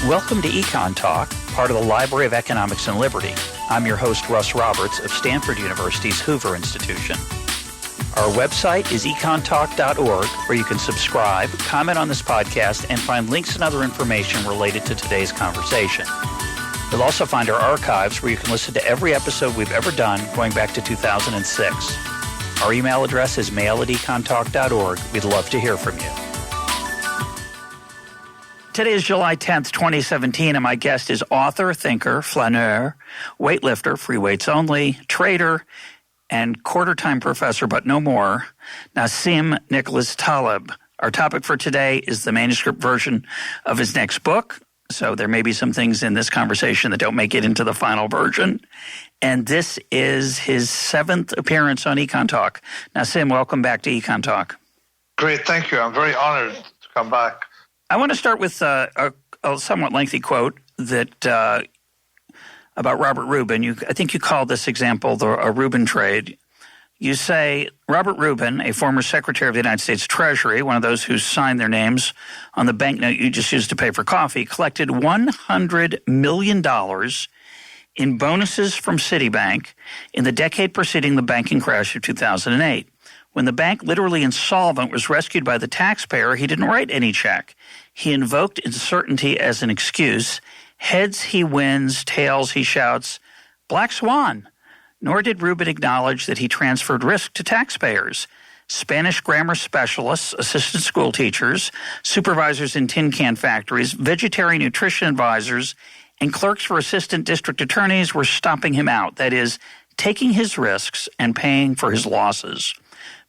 Welcome to EconTalk, part of the Library of Economics and Liberty. I'm your host, Russ Roberts of Stanford University's Hoover Institution. Our website is EconTalk.org, where you can subscribe, comment on this podcast, and find links and other information related to today's conversation. You'll also find our archives where you can listen to every episode we've ever done going back to 2006. Our email address is mail@econtalk.org. We'd love to hear from you. Today is July 10th, 2017, and my guest is author, thinker, flaneur, weightlifter, free weights only, trader, and quarter-time professor, but no more, Nassim Nicholas Taleb. Our topic for today is the manuscript version of his next book, so there may be some things in this conversation that don't make it into the final version. And this is his 7th appearance on EconTalk. Nassim, welcome back to EconTalk. Great, thank you. I'm very honored to come back. I want to start with a somewhat lengthy quote that about Robert Rubin. I think you call this example a Rubin trade. You say, Robert Rubin, a former Secretary of the United States Treasury, one of those who signed their names on the banknote you just used to pay for coffee, collected $100 million in bonuses from Citibank in the decade preceding the banking crash of 2008. When the bank, literally insolvent, was rescued by the taxpayer, he didn't write any check. He invoked uncertainty as an excuse. Heads, he wins. Tails, he shouts, black swan. Nor did Rubin acknowledge that he transferred risk to taxpayers. Spanish grammar specialists, assistant school teachers, supervisors in tin can factories, vegetarian nutrition advisors, and clerks for assistant district attorneys were stomping him out, that is, taking his risks and paying for his losses.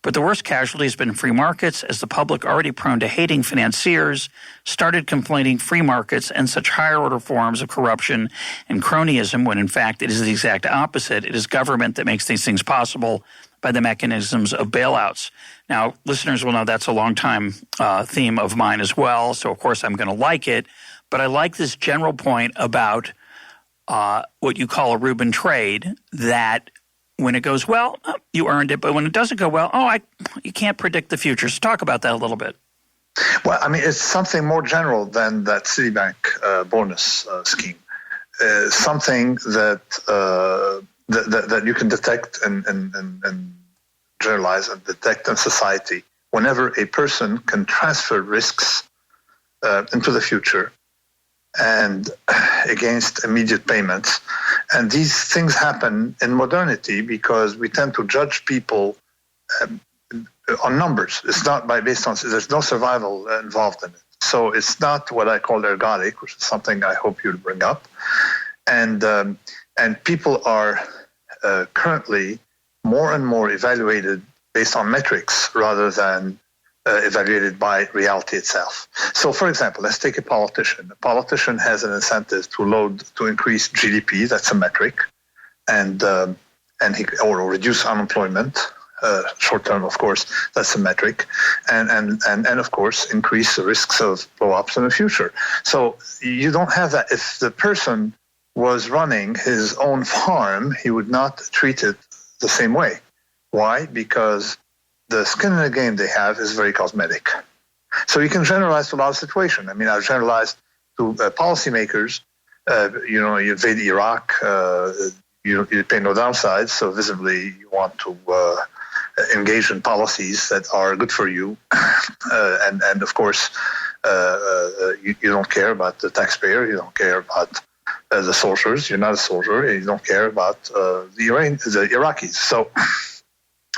But the worst casualty has been free markets, as the public, already prone to hating financiers, started complaining free markets and such higher-order forms of corruption and cronyism, when in fact it is the exact opposite. It is government that makes these things possible by the mechanisms of bailouts. Now, listeners will know that's a long-time theme of mine as well, so of course I'm going to like it. But I like this general point about what you call a Rubin trade, that when it goes well, you earned it. But when it doesn't go well, you can't predict the future. So talk about that a little bit. Well, I mean, it's something more general than that Citibank bonus scheme. Something that you can detect and generalize and detect in society. Whenever a person can transfer risks into the future and against immediate payments. And these things happen in modernity because we tend to judge people on numbers. It's not based on, there's no survival involved in it. So it's not what I call ergodic, which is something I hope you'll bring up. And people are currently more and more evaluated based on metrics rather than evaluated by reality itself. So, for example, let's take a politician. A politician has an incentive to increase GDP. That's a metric, and or reduce unemployment, short term, of course. That's a metric, and of course increase the risks of blow-ups in the future. So you don't have that. If the person was running his own farm, he would not treat it the same way. Why? Because the skin in the game they have is very cosmetic. So you can generalize to a lot of situations. I mean, I've generalized to policymakers. You invade Iraq, you pay no downsides, so visibly you want to engage in policies that are good for you. And of course, you don't care about the taxpayer, you don't care about the soldiers, you're not a soldier, you don't care about the Iraqis. So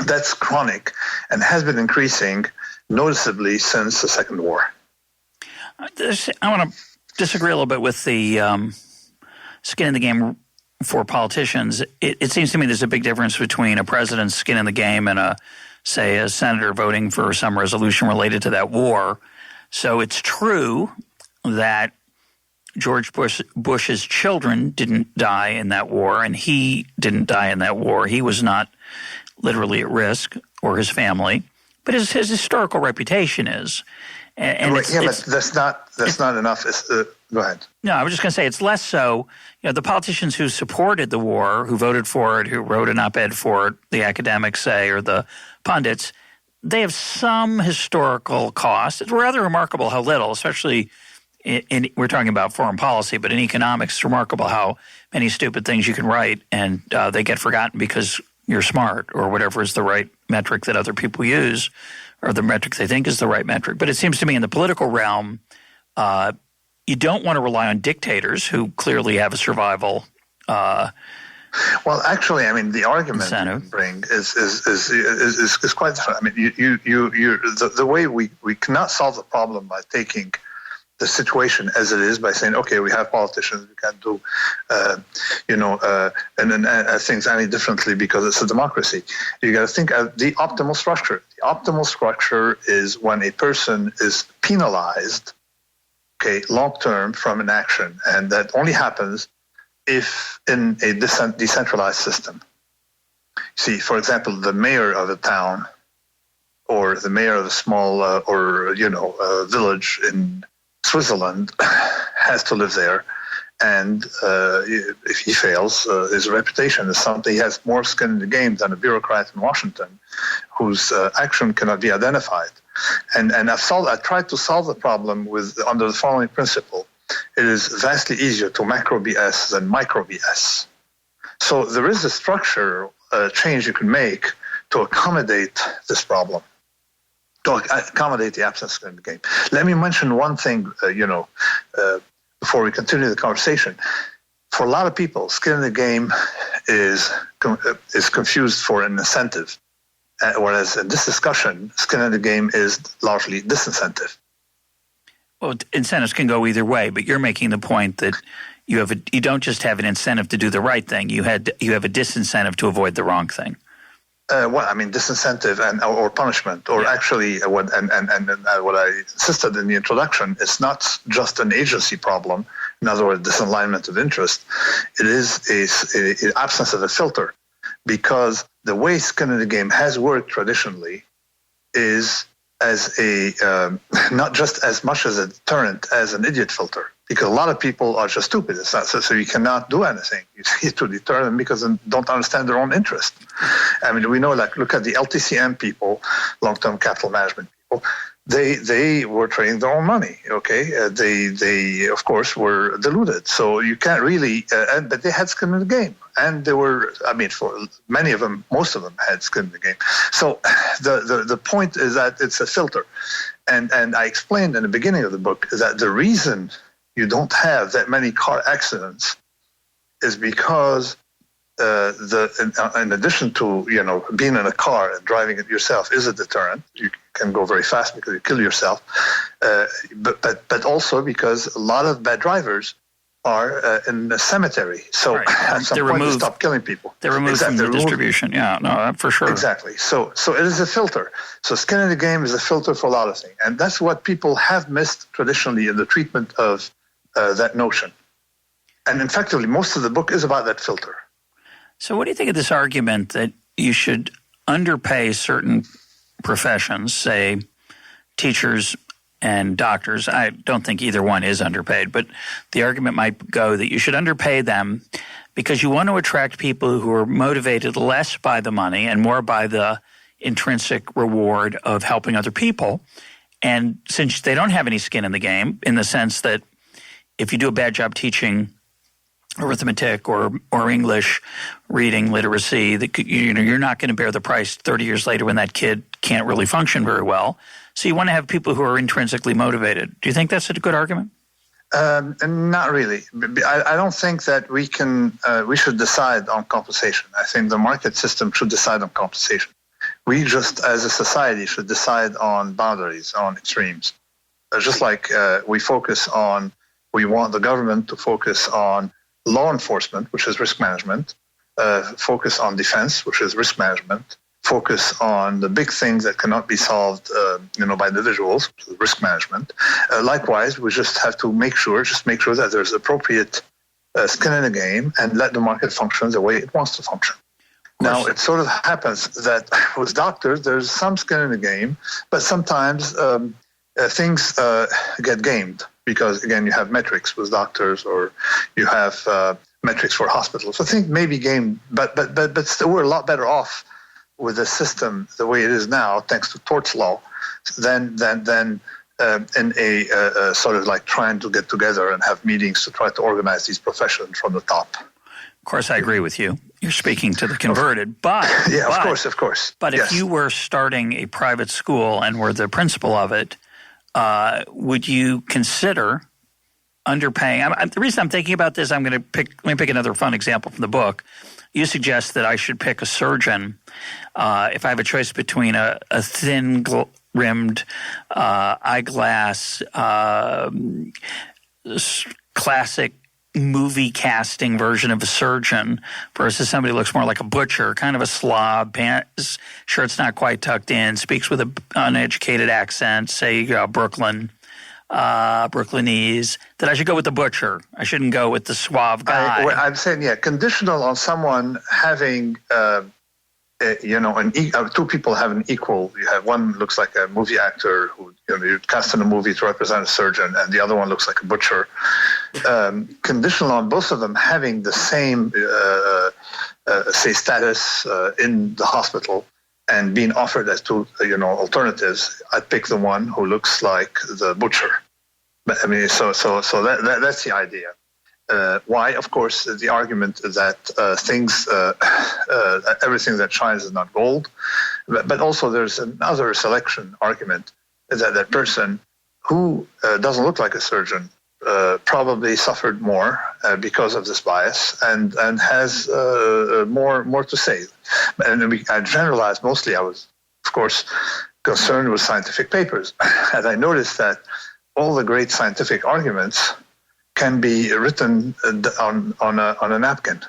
that's chronic and has been increasing noticeably since the Second War. I want to disagree a little bit with the skin in the game for politicians. It seems to me there's a big difference between a president's skin in the game and a senator voting for some resolution related to that war. So it's true that George Bush's children didn't die in that war, and he didn't die in that war. He was not literally at risk, or his family, but his historical reputation is. And right, but that's not enough. Go ahead. No, I was just going to say it's less so. The politicians who supported the war, who voted for it, who wrote an op-ed for it, the academics say, or the pundits, they have some historical cost. It's rather remarkable how little, especially we're talking about foreign policy, but in economics, it's remarkable how many stupid things you can write and they get forgotten because you're smart or whatever is the right metric that other people use or the metric they think is the right metric. But it seems to me in the political realm, you don't want to rely on dictators who clearly have a survival well, actually, I mean, the argument you bring is quite different. I mean, the way we cannot solve the problem by taking the situation as it is by saying, okay, we have politicians, we can't do, things any differently because it's a democracy. You got to think of the optimal structure. The optimal structure is when a person is penalized, okay, long term from an action, and that only happens if in a decentralized system. See, for example, the mayor of a town or the mayor of a small village in Switzerland has to live there, and if he fails, his reputation is something. He has more skin in the game than a bureaucrat in Washington, whose action cannot be identified. And I tried to solve the problem under the following principle: it is vastly easier to macro BS than micro BS. So there is a structure change you can make to accommodate this problem, to accommodate the absence of skin in the game. Let me mention one thing, before we continue the conversation. For a lot of people, skin in the game is confused for an incentive, whereas in this discussion, skin in the game is largely disincentive. Well, incentives can go either way, but you're making the point that you don't just have an incentive to do the right thing. You have a disincentive to avoid the wrong thing. Disincentive or punishment, or actually, what I insisted in the introduction, it's not just an agency problem. In other words, disalignment of interest. It is an absence of a filter, because the way skin in the game has worked traditionally is as not just as much as a deterrent as an idiot filter, because a lot of people are just stupid. It's not, so you cannot do anything. You need to deter them because they don't understand their own interest. I mean, we know, look at the LTCM people, long-term capital management people. They were trading their own money. Okay, they of course were deluded. So you can't really. But they had skin in the game, and they were. I mean, for many of them, most of them had skin in the game. So the point is that it's a filter, and I explained in the beginning of the book that the reason you don't have that many car accidents is because in addition to being in a car and driving it yourself is a deterrent. You can go very fast because you kill yourself, but also because a lot of bad drivers are in a cemetery. So right. At some point they stop killing people. They're removed from the distribution. Yeah, no, for sure. Exactly. So it is a filter. So skin in the game is a filter for a lot of things, and that's what people have missed traditionally in the treatment of that notion. And effectively, most of the book is about that filter. So what do you think of this argument that you should underpay certain professions, say teachers and doctors? I don't think either one is underpaid, but the argument might go that you should underpay them because you want to attract people who are motivated less by the money and more by the intrinsic reward of helping other people. And since they don't have any skin in the game, in the sense that if you do a bad job teaching arithmetic or English, reading, literacy, that you're not going to bear the price 30 years later when that kid can't really function very well. So you want to have people who are intrinsically motivated. Do you think that's a good argument? Not really. I don't think that we should decide on compensation. I think the market system should decide on compensation. We just, as a society, should decide on boundaries, on extremes. Just like we want the government to focus on law enforcement, which is risk management, focus on defense, which is risk management, focus on the big things that cannot be solved, by individuals, which is risk management. Likewise, we just have to make sure that there's appropriate skin in the game and let the market function the way it wants to function. Now, it sort of happens that with doctors, there's some skin in the game, but sometimes things get gamed. Because, again, you have metrics with doctors or you have metrics for hospitals. So things may be gamed, but still we're a lot better off with the system the way it is now, thanks to torts law, than in a sort of like trying to get together and have meetings to try to organize these professions from the top. Of course, I agree with you. You're speaking to the converted, but of course. But if you were starting a private school and were the principal of it, would you consider underpaying? The reason I'm thinking about this, let me pick another fun example from the book. You suggest that I should pick a surgeon if I have a choice between a thin-rimmed eyeglass classic movie casting version of a surgeon versus somebody who looks more like a butcher, kind of a slob, pants, shirt's not quite tucked in, speaks with an uneducated accent, say Brooklynese, that I should go with the butcher. I shouldn't go with the suave guy. I'm saying, conditional on someone having two people have an equal. You have one looks like a movie actor who you cast in a movie to represent a surgeon, and the other one looks like a butcher. Conditional on both of them having the same, say, status in the hospital and being offered as two, alternatives. I'd pick the one who looks like the butcher. But I mean, so that's the idea. Why? Of course, the argument that everything that shines is not gold. But also there's another selection argument that person who doesn't look like a surgeon probably suffered more because of this bias and has more to say. And I generalized mostly. I was, of course, concerned with scientific papers. And I noticed that all the great scientific arguments can be written on a napkin.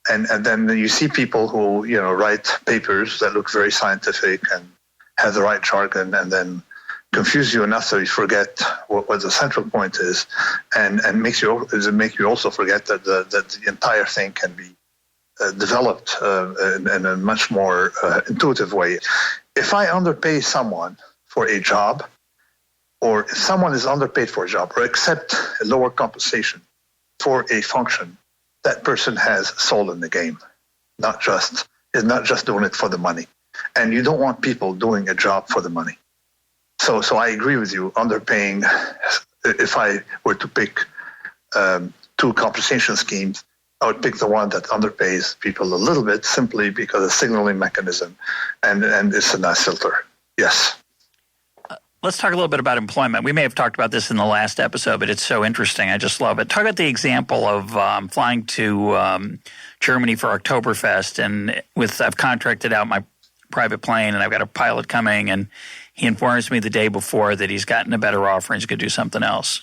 And then you see people who, write papers that look very scientific and have the right jargon and then confuse you enough so you forget what the central point is and make you also forget that the entire thing can be developed in a much more intuitive way. If I underpay someone for a job, or if someone is underpaid for a job or accept a lower compensation for a function, that person has soul in the game, is not just doing it for the money. And you don't want people doing a job for the money. So I agree with you, underpaying, if I were to pick two compensation schemes, I would pick the one that underpays people a little bit simply because of the signaling mechanism and it's a nice filter. Yes. Let's talk a little bit about employment. We may have talked about this in the last episode, but it's so interesting. I just love it. Talk about the example of flying to Germany for Oktoberfest, and I've contracted out my private plane, and I've got a pilot coming, and he informs me the day before that he's gotten a better offer and he's going to do something else.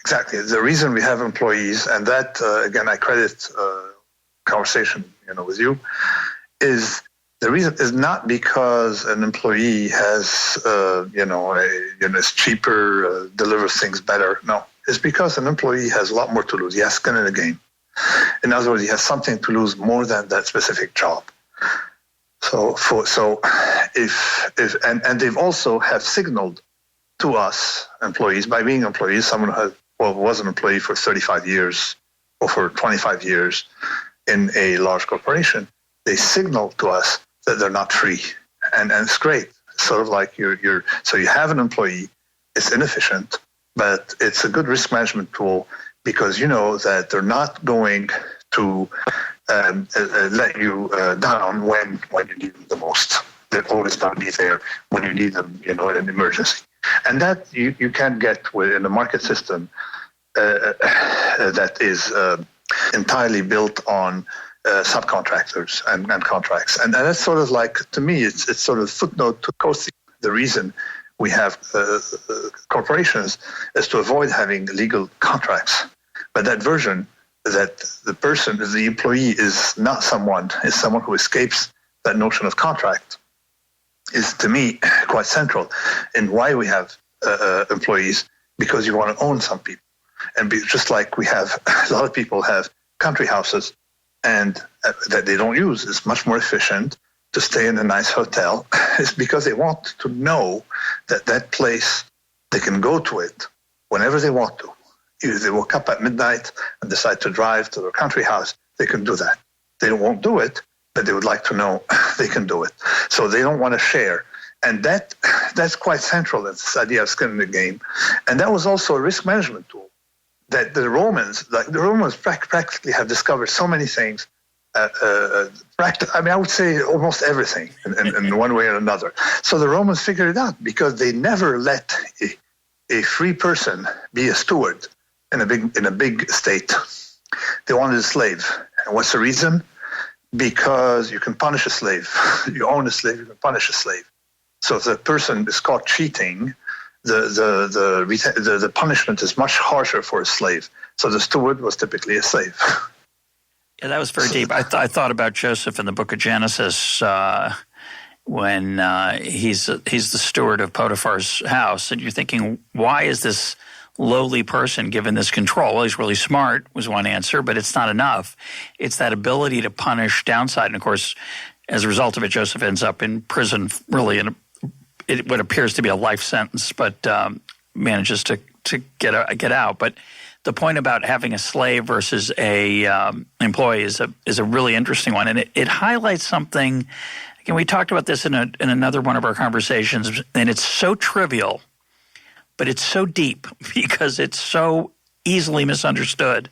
Exactly. The reason we have employees, and that, again, I credit conversation with you, is the reason is not because an employee has, is cheaper, delivers things better. No, it's because an employee has a lot more to lose. He has skin in the game. In other words, he has something to lose more than that specific job. So if they've also have signaled to us employees by being employees, someone who was an employee for 35 years or for 25 years in a large corporation, they signal to us that they're not free, and it's great. Sort of like so you have an employee, it's inefficient, but it's a good risk management tool because you know that they're not going to let you down when you need them the most. They're always going to be there when you need them, in an emergency. And that you can't get within a market system that is entirely built on subcontractors and contracts. And that's sort of like, to me, it's sort of footnote to coasting. The reason we have corporations is to avoid having legal contracts. But that version that the employee is not someone, is someone who escapes that notion of contract is, to me, quite central in why we have employees, because you want to own some people. And just like we have, a lot of people have country houses and that they don't use. It's much more efficient to stay in a nice hotel. It's because they want to know that place, they can go to it whenever they want to. If they woke up at midnight and decide to drive to their country house, they can do that. They won't do it, but they would like to know they can do it. So they don't want to share. And that, that's quite central, this idea of skin in the game. And that was also a risk management tool that the Romans practically have discovered so many things. I would say almost everything in one way or another. So the Romans figured it out because they never let a free person be a steward in a big state. They wanted a slave. And what's the reason? Because you can punish a slave. You own a slave, you can punish a slave. So if the person is caught cheating, the punishment is much harsher for a slave. So the steward was typically a slave. Yeah, that was very deep. I thought about Joseph in the book of Genesis when he's the steward of Potiphar's house, and you're thinking, why is this lowly person given this control? Well, he's really smart was one answer, but it's not enough. It's that ability to punish downside. And, of course, as a result of it, Joseph ends up in prison really in what appears to be a life sentence, but manages to get out. But the point about having a slave versus a employee is a really interesting one, and it highlights something. Again, we talked about this in another one of our conversations, and it's so trivial, but it's so deep because it's so easily misunderstood.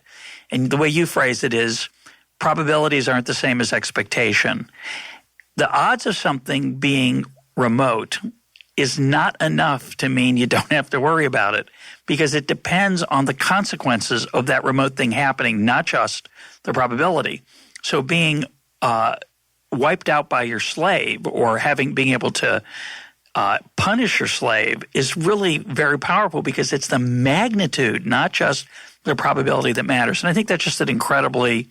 And the way you phrase it is, probabilities aren't the same as expectation. The odds of something being remote is not enough to mean you don't have to worry about it, because it depends on the consequences of that remote thing happening, not just the probability. So being wiped out by your slave or being able to punish your slave is really very powerful, because it's the magnitude, not just the probability, that matters. And I think that's just incredibly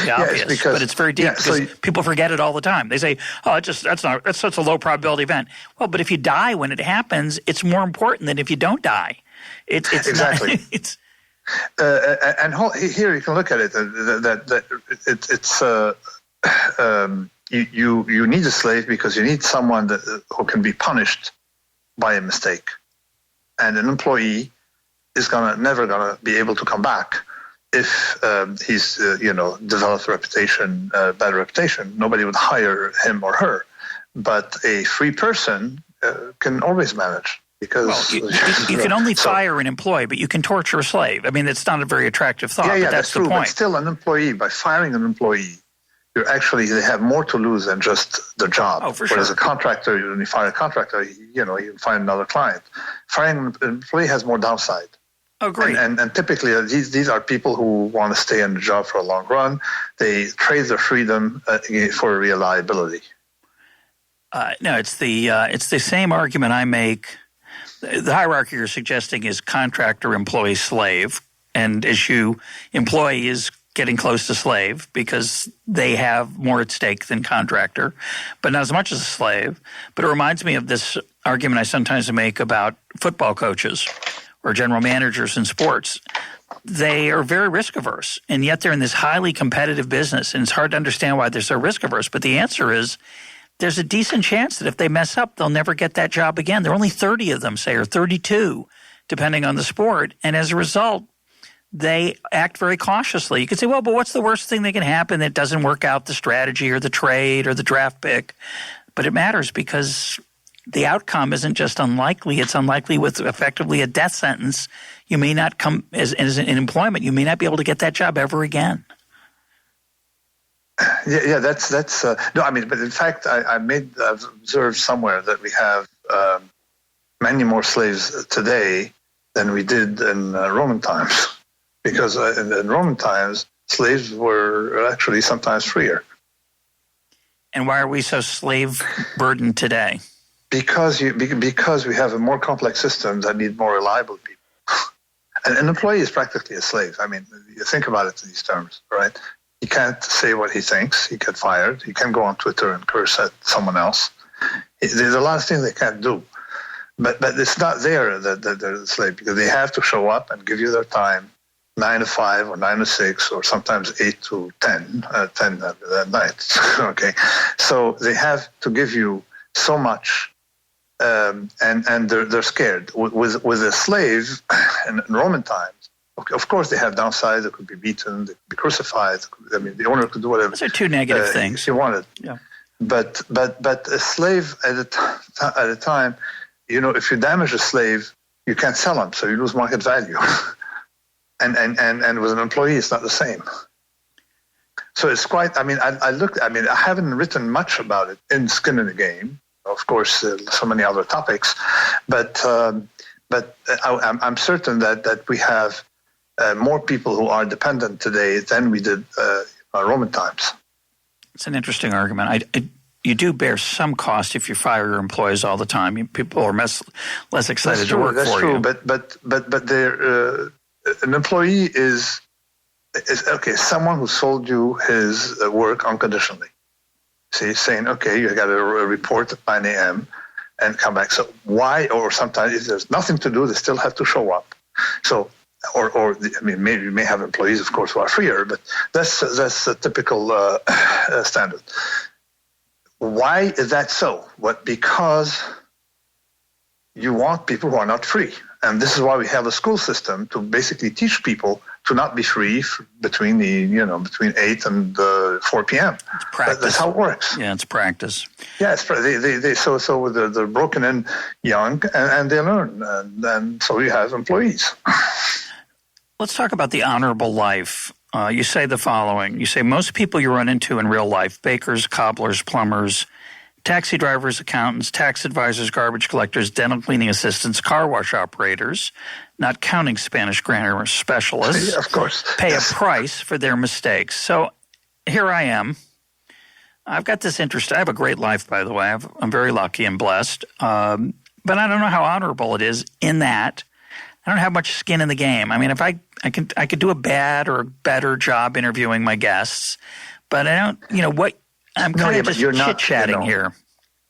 obvious, but it's very deep because people forget it all the time. They say, "Oh, that's such a low probability event." Well, but if you die when it happens, it's more important than if you don't die. It's exactly. And here you can look at it. You need a slave because you need someone who can be punished by a mistake, and an employee is never gonna be able to come back if he's developed a bad reputation. Nobody would hire him or her, but a free person can always manage. Because you can only fire an employee, but you can torture a slave. I mean, it's not a very attractive thought, but that's the true, point. But still, an employee, by firing an employee, they have more to lose than just the job. Oh, for Whereas sure. a contractor, when you fire a contractor, you can find another client. Firing an employee has more downside. Oh, great. And typically, these are people who want to stay in the job for a long run. They trade their freedom for reliability. No, it's the same argument I make. The hierarchy you're suggesting is contractor, employee, slave, and employee is getting close to slave because they have more at stake than contractor, but not as much as a slave. But it reminds me of this argument I sometimes make about football coaches or general managers in sports. They are very risk averse, and yet they're in this highly competitive business, and it's hard to understand why they're so risk averse. But the answer is, there's a decent chance that if they mess up, they'll never get that job again. There are only 30 of them, say, or 32, depending on the sport. And as a result, they act very cautiously. You could say, well, but what's the worst thing that can happen that doesn't work out, the strategy or the trade or the draft pick? But it matters because the outcome isn't just unlikely. It's unlikely with effectively a death sentence. You may not come as in employment. You may not be able to get that job ever again. Yeah, that's no. I mean, but in fact, I've observed somewhere that we have many more slaves today than we did in Roman times, because in Roman times, slaves were actually sometimes freer. And why are we so slave burdened today? Because we have a more complex system that need more reliable people. And an employee is practically a slave. I mean, you think about it in these terms, right? He can't say what he thinks. He gets fired. He can go on Twitter and curse at someone else. There's a lot of things they can't do. But it's not there that they're a slave, because they have to show up and give you their time, 9 to 5 or 9 to 6 or sometimes 8 to 10 at night. Okay, so they have to give you so much, and they're scared. With a slave in Roman times, of course, they have downsides. They could be beaten. They could be crucified. I mean, the owner could do whatever. Those are two negative things. If you wanted. Yeah. But a slave at a time if you damage a slave, you can't sell him, so you lose market value. and with an employee, it's not the same. So it's quite. I haven't written much about it in Skin in the Game. Of course, so many other topics, but I'm certain that we have more people who are dependent today than we did Roman times. It's an interesting argument. You do bear some cost if you fire your employees all the time. People are less excited to work for you. That's true, but an employee is someone who sold you his work unconditionally. See, saying, okay, you got to report at 9 a.m. and come back. So why? Or sometimes if there's nothing to do, they still have to show up. So, maybe you may have employees, of course, who are freer, but that's a typical standard. Why is that so? Because you want people who are not free. And this is why we have a school system to basically teach people to not be free between 8 and 4 p.m. It's practice. That's how it works. Yeah, it's practice. Yeah, they're broken in young and they learn, and so you have employees. Let's talk about the honorable life. You say the following. You say most people you run into in real life, bakers, cobblers, plumbers, taxi drivers, accountants, tax advisors, garbage collectors, dental cleaning assistants, car wash operators, not counting Spanish grammar specialists, of course, pay a price for their mistakes. So here I am. I've got this interest. I have a great life, by the way. I'm very lucky and blessed. But I don't know how honorable it is in that I don't have much skin in the game. I mean, if I could do a bad or a better job interviewing my guests, but I don't, I'm kind of just chit-chatting here.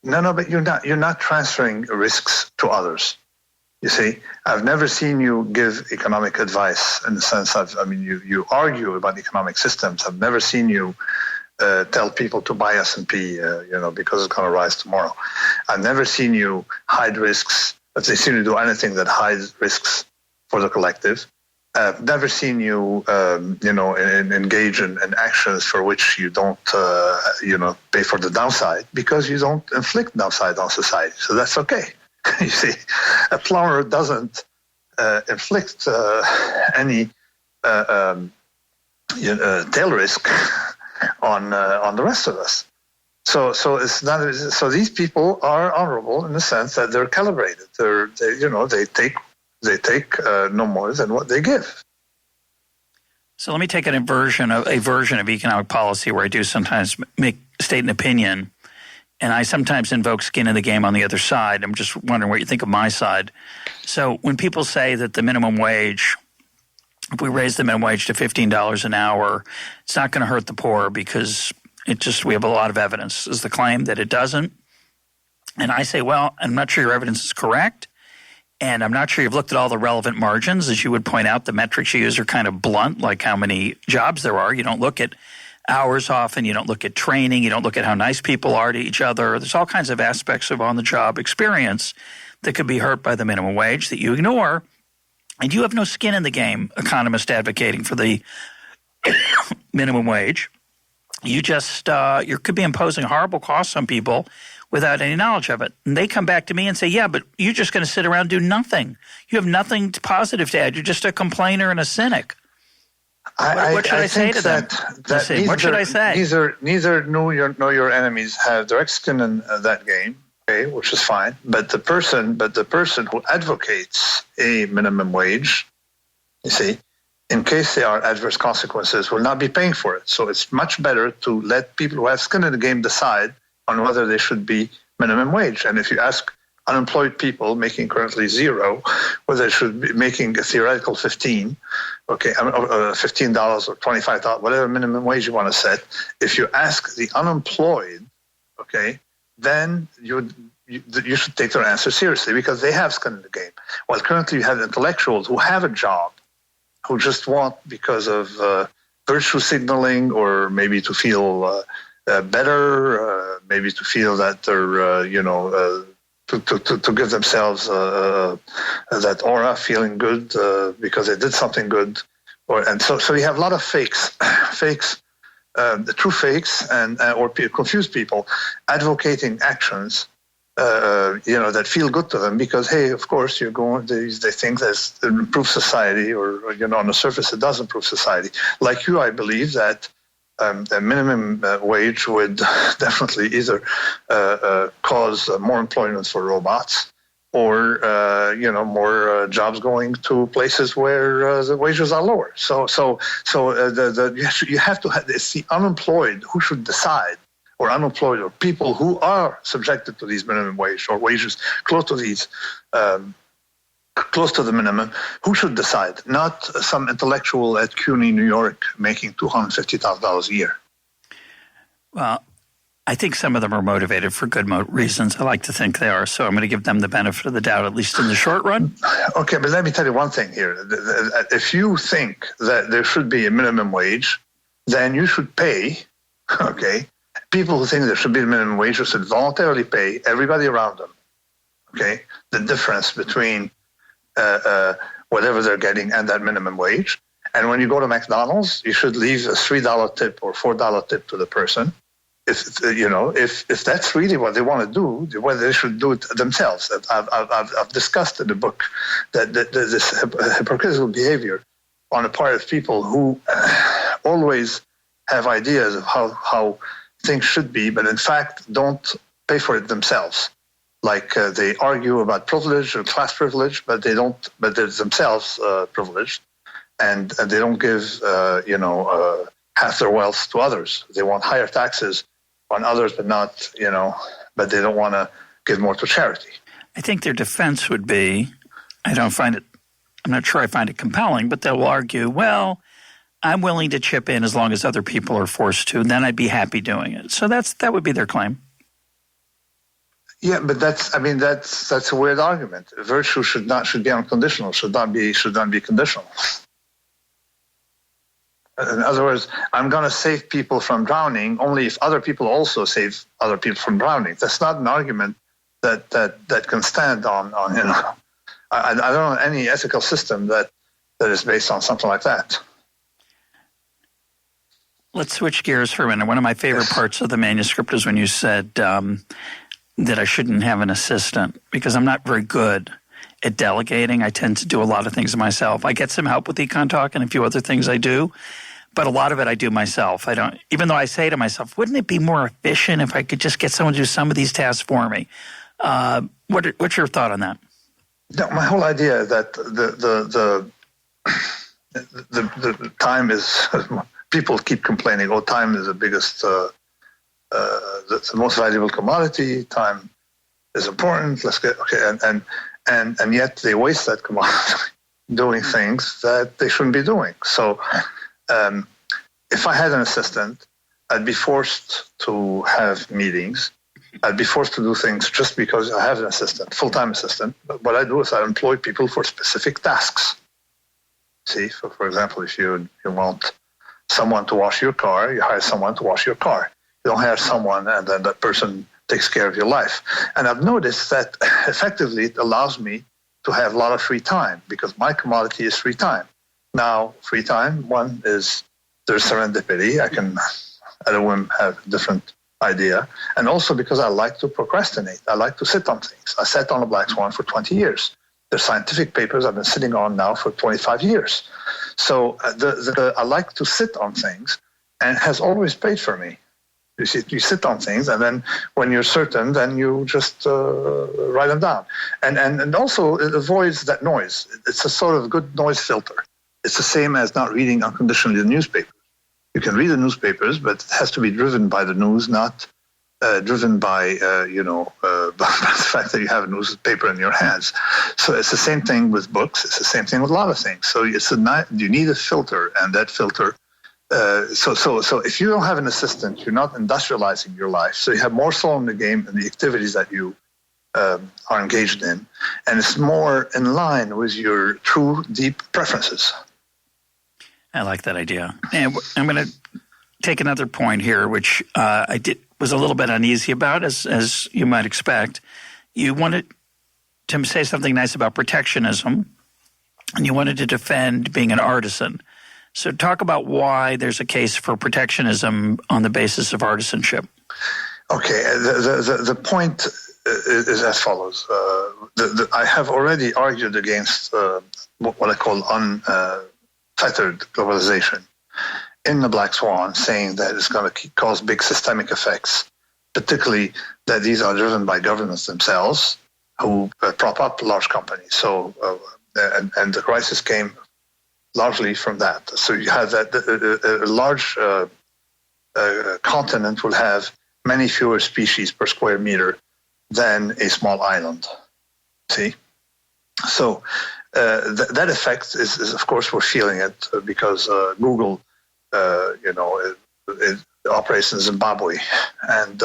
No, but you're not transferring risks to others. You see, I've never seen you give economic advice in the sense you argue about economic systems. I've never seen you tell people to buy S&P, because it's going to rise tomorrow. I've never seen you hide risks. I've seen you do anything that hides risks for the collective. I've never seen you, engage in actions for which you don't, pay for the downside because you don't inflict downside on society. So that's okay. You see, a plumber doesn't inflict any tail risk on the rest of us. So it's not. So these people are honorable in the sense that they're calibrated. They take no more than what they give. So let me take a version of economic policy where I do sometimes state an opinion, and I sometimes invoke skin in the game on the other side. I'm just wondering what you think of my side. So when people say that the minimum wage, if we raise the minimum wage to $15 an hour, it's not going to hurt the poor because we have a lot of evidence is the claim that it doesn't. And I say, well, I'm not sure your evidence is correct. And I'm not sure you've looked at all the relevant margins. As you would point out, the metrics you use are kind of blunt, like how many jobs there are. You don't look at hours often. You don't look at training. You don't look at how nice people are to each other. There's all kinds of aspects of on-the-job experience that could be hurt by the minimum wage that you ignore. And you have no skin in the game, economist advocating for the minimum wage. You just you could be imposing horrible costs on people without any knowledge of it. And they come back to me and say, yeah, but you're just going to sit around and do nothing. You have nothing positive to add. You're just a complainer and a cynic. What should I say to them? What should I say? Neither know your enemies have direct skin in that game, okay, which is fine. But the person who advocates a minimum wage, you see, in case there are adverse consequences, will not be paying for it. So it's much better to let people who have skin in the game decide on whether they should be minimum wage. And if you ask unemployed people making currently zero, whether they should be making a theoretical 15, okay, $15 or $25, whatever minimum wage you want to set, if you ask the unemployed, okay, then you should take their answer seriously because they have skin in the game. While currently you have intellectuals who have a job, who just want, because of virtue signaling or maybe to feel better, maybe to feel that they're, to give themselves that aura, feeling good because they did something good, so you have a lot of fakes, the true fakes, or confused people advocating actions that feel good to them because, hey, of course, they think that it improves society, or on the surface it does improve society. Like you, I believe that a minimum wage would definitely either cause more employment for robots, or more jobs going to places where the wages are lower. So you have to have, it's the unemployed who should decide, or unemployed, or people who are subjected to these minimum wage or wages close to these, close to the minimum, who should decide, not some intellectual at CUNY, New York, making $250,000 a year. Well, I think some of them are motivated for good reasons. I like to think they are. So I'm going to give them the benefit of the doubt, at least in the short run. Okay, but let me tell you one thing here. If you think that there should be a minimum wage, then you should pay, okay, people who think there should be a minimum wage should voluntarily pay everybody around them, okay, the difference between whatever they're getting and that minimum wage. And when you go to McDonald's, you should leave a $3 tip or $4 tip to the person. If that's really what they want to do, well, they should do it themselves. I've discussed in the book that this hypocritical behavior on the part of people who always have ideas of how things should be, but in fact don't pay for it themselves. Like they argue about privilege or class privilege, but they're themselves privileged, and they don't give half their wealth to others. They want higher taxes on others, but not but they don't want to give more to charity. I think their defense would be, I'm not sure I find it compelling, but they'll argue, well, I'm willing to chip in as long as other people are forced to, and then I'd be happy doing it. So that would be their claim. Yeah, but that's a weird argument. Virtue should be unconditional, should not be conditional. In other words, I'm going to save people from drowning only if other people also save other people from drowning. That's not an argument that can stand on I don't know any ethical system that is based on something like that. Let's switch gears for a minute. One of my favorite parts of the manuscript is when you said that I shouldn't have an assistant because I'm not very good at delegating. I tend to do a lot of things myself. I get some help with EconTalk and a few other things I do, but a lot of it I do myself. Even though I say to myself, wouldn't it be more efficient if I could just get someone to do some of these tasks for me? What's your thought on that? No, my whole idea that the time is people keep complaining, time is the biggest, the most valuable commodity. Time is important. And yet they waste that commodity doing things that they shouldn't be doing. So if I had an assistant, I'd be forced to have meetings. I'd be forced to do things just because I have an assistant, full-time assistant. But what I do is I employ people for specific tasks. See, for example, if you want someone to wash your car, you hire someone to wash your car. You don't hire someone and then that person takes care of your life. And I've noticed that effectively it allows me to have a lot of free time because my commodity is free time. Now, free time, one is there's serendipity. I can, at a whim, have a different idea. And also because I like to procrastinate. I like to sit on things. I sat on a black swan for 20 years. There's scientific papers I've been sitting on now for 25 years. So I like to sit on things, and it has always paid for me. You sit on things, and then when you're certain, then you just write them down. And also it avoids that noise. It's a sort of good noise filter. It's the same as not reading unconditionally the newspaper. You can read the newspapers, but it has to be driven by the news, not driven by the fact that you have a newspaper in your hands. So it's the same thing with books. It's the same thing with a lot of things. So you need a filter, and that filter. So if you don't have an assistant, you're not industrializing your life. So you have more soul in the game in the activities that you are engaged in, and it's more in line with your true, deep preferences. I like that idea. And I'm going to take another point here, which was a little bit uneasy about, as you might expect. You wanted to say something nice about protectionism, and you wanted to defend being an artisan. So talk about why there's a case for protectionism on the basis of artisanship. Okay, the point is as follows. I have already argued against what I call unfettered globalization in the Black Swan, saying that it's going to cause big systemic effects, particularly that these are driven by governments themselves who prop up large companies. So, and the crisis came largely from that. So you have that a large continent will have many fewer species per square meter than a small island. See? So that effect is, of course, we're feeling it because Google, it operates in Zimbabwe. And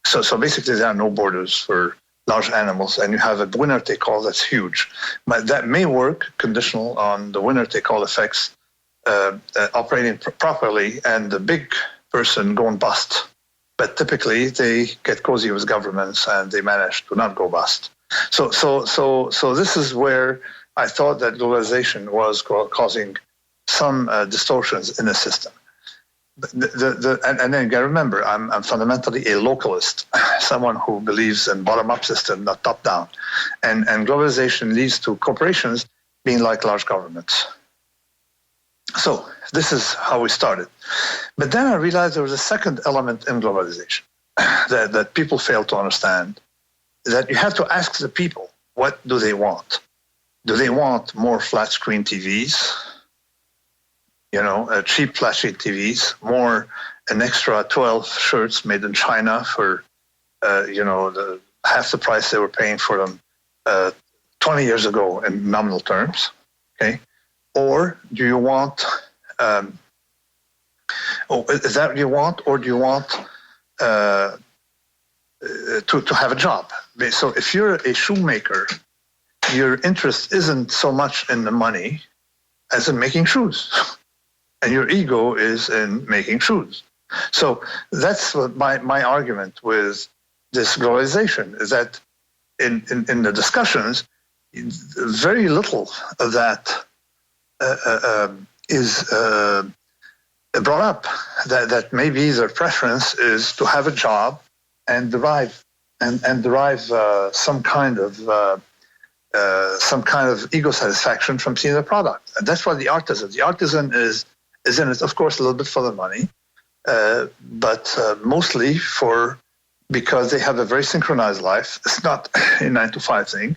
so basically there are no borders for large animals, and you have a winner-take-all that's huge. But that may work conditional on the winner-take-all effects operating properly and the big person going bust. But typically they get cozy with governments and they manage to not go bust. So this is where I thought that globalization was causing some distortions in the system. And then you got to remember, I'm fundamentally a localist, someone who believes in bottom-up system, not top-down. And globalization leads to corporations being like large governments. So this is how we started. But then I realized there was a second element in globalization that people fail to understand, that you have to ask the people, what do they want? Do they want more flat-screen TVs? Cheap flat-screen TVs, more an extra 12 shirts made in China for, half the price they were paying for them 20 years ago in nominal terms, okay? Or do you want, is that what you want, or do you want to have a job? So if you're a shoemaker, your interest isn't so much in the money as in making shoes. And your ego is in making shoes. So that's what my argument with this globalization is, that in the discussions, very little of that is brought up. That maybe their preference is to have a job and derive some kind of ego satisfaction from seeing the product. And that's what the artisan. The artisan is in it, of course, a little bit for the money, but mostly because they have a very synchronized life. It's not a 9-to-5 thing.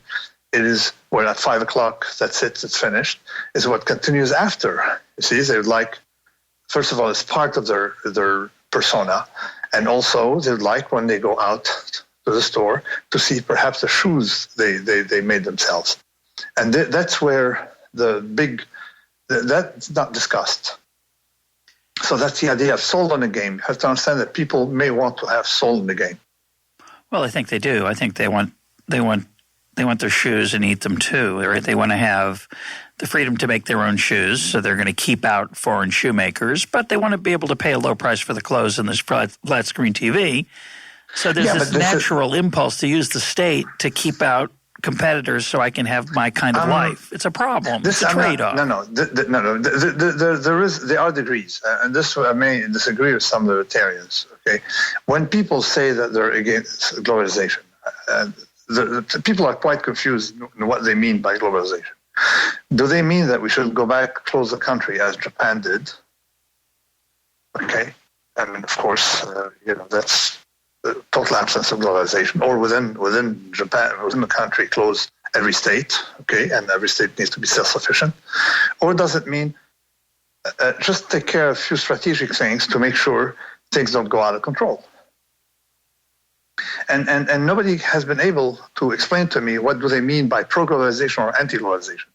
It is, well, at 5 o'clock, that's it, it's finished. It's what continues after. You see, they would like, first of all, it's part of their persona, and also they would like when they go out to the store to see perhaps the shoes they made themselves. And that's where that's not discussed. So that's the idea of soul in the game. You have to understand that people may want to have soul in the game. Well, I think they do. I think they want their shoes and eat them too. Right? They want to have the freedom to make their own shoes, so they're going to keep out foreign shoemakers, but they want to be able to pay a low price for the clothes and this flat screen TV. So there's this natural impulse to use the state to keep out competitors so I can have my kind of life. It's a problem. It's a trade-off. No. There are degrees, and this I may disagree with some libertarians. Okay, when people say that they're against globalization, the people are quite confused in what they mean by globalization. Do they mean that we should go back, close the country as Japan did? Okay, I mean, of course, that's the total absence of globalization, or within Japan, within the country, close every state, okay, and every state needs to be self-sufficient? Or does it mean just take care of a few strategic things to make sure things don't go out of control? And nobody has been able to explain to me what do they mean by pro-globalization or anti-globalization,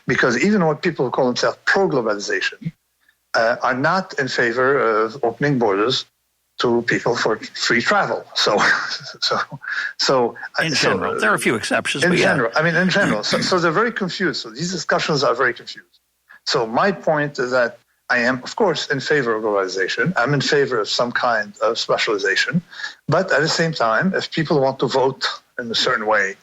because even what people who call themselves pro-globalization are not in favor of opening borders to people for free travel. So in general, there are a few exceptions. In general, so they're very confused. So these discussions are very confused. So my point is that I am, of course, in favor of globalization. I'm in favor of some kind of specialization, but at the same time, if people want to vote in a certain way,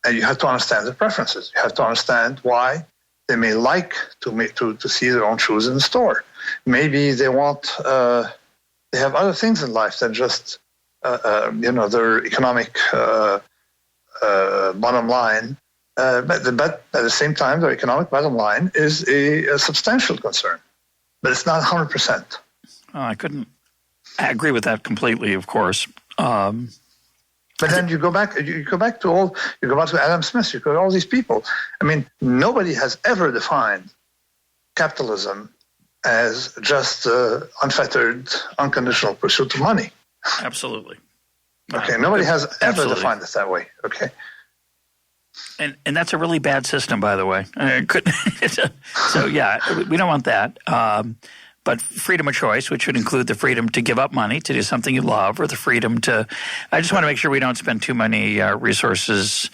and you have to understand their preferences. You have to understand why they may like to see their own shoes in the store. Maybe they want. They have other things in life than just, their economic bottom line, but at the same time, their economic bottom line is a substantial concern. But it's not 100%. I agree with that completely, of course. But then you go back to Adam Smith, you go to all these people. I mean, nobody has ever defined capitalism as just unfettered, unconditional pursuit of money. Absolutely. Okay, nobody has ever defined it that way. Okay. And that's a really bad system, by the way. So, yeah, we don't want that. But freedom of choice, which would include the freedom to give up money to do something you love, or the freedom to – I just want to make sure we don't spend too many resources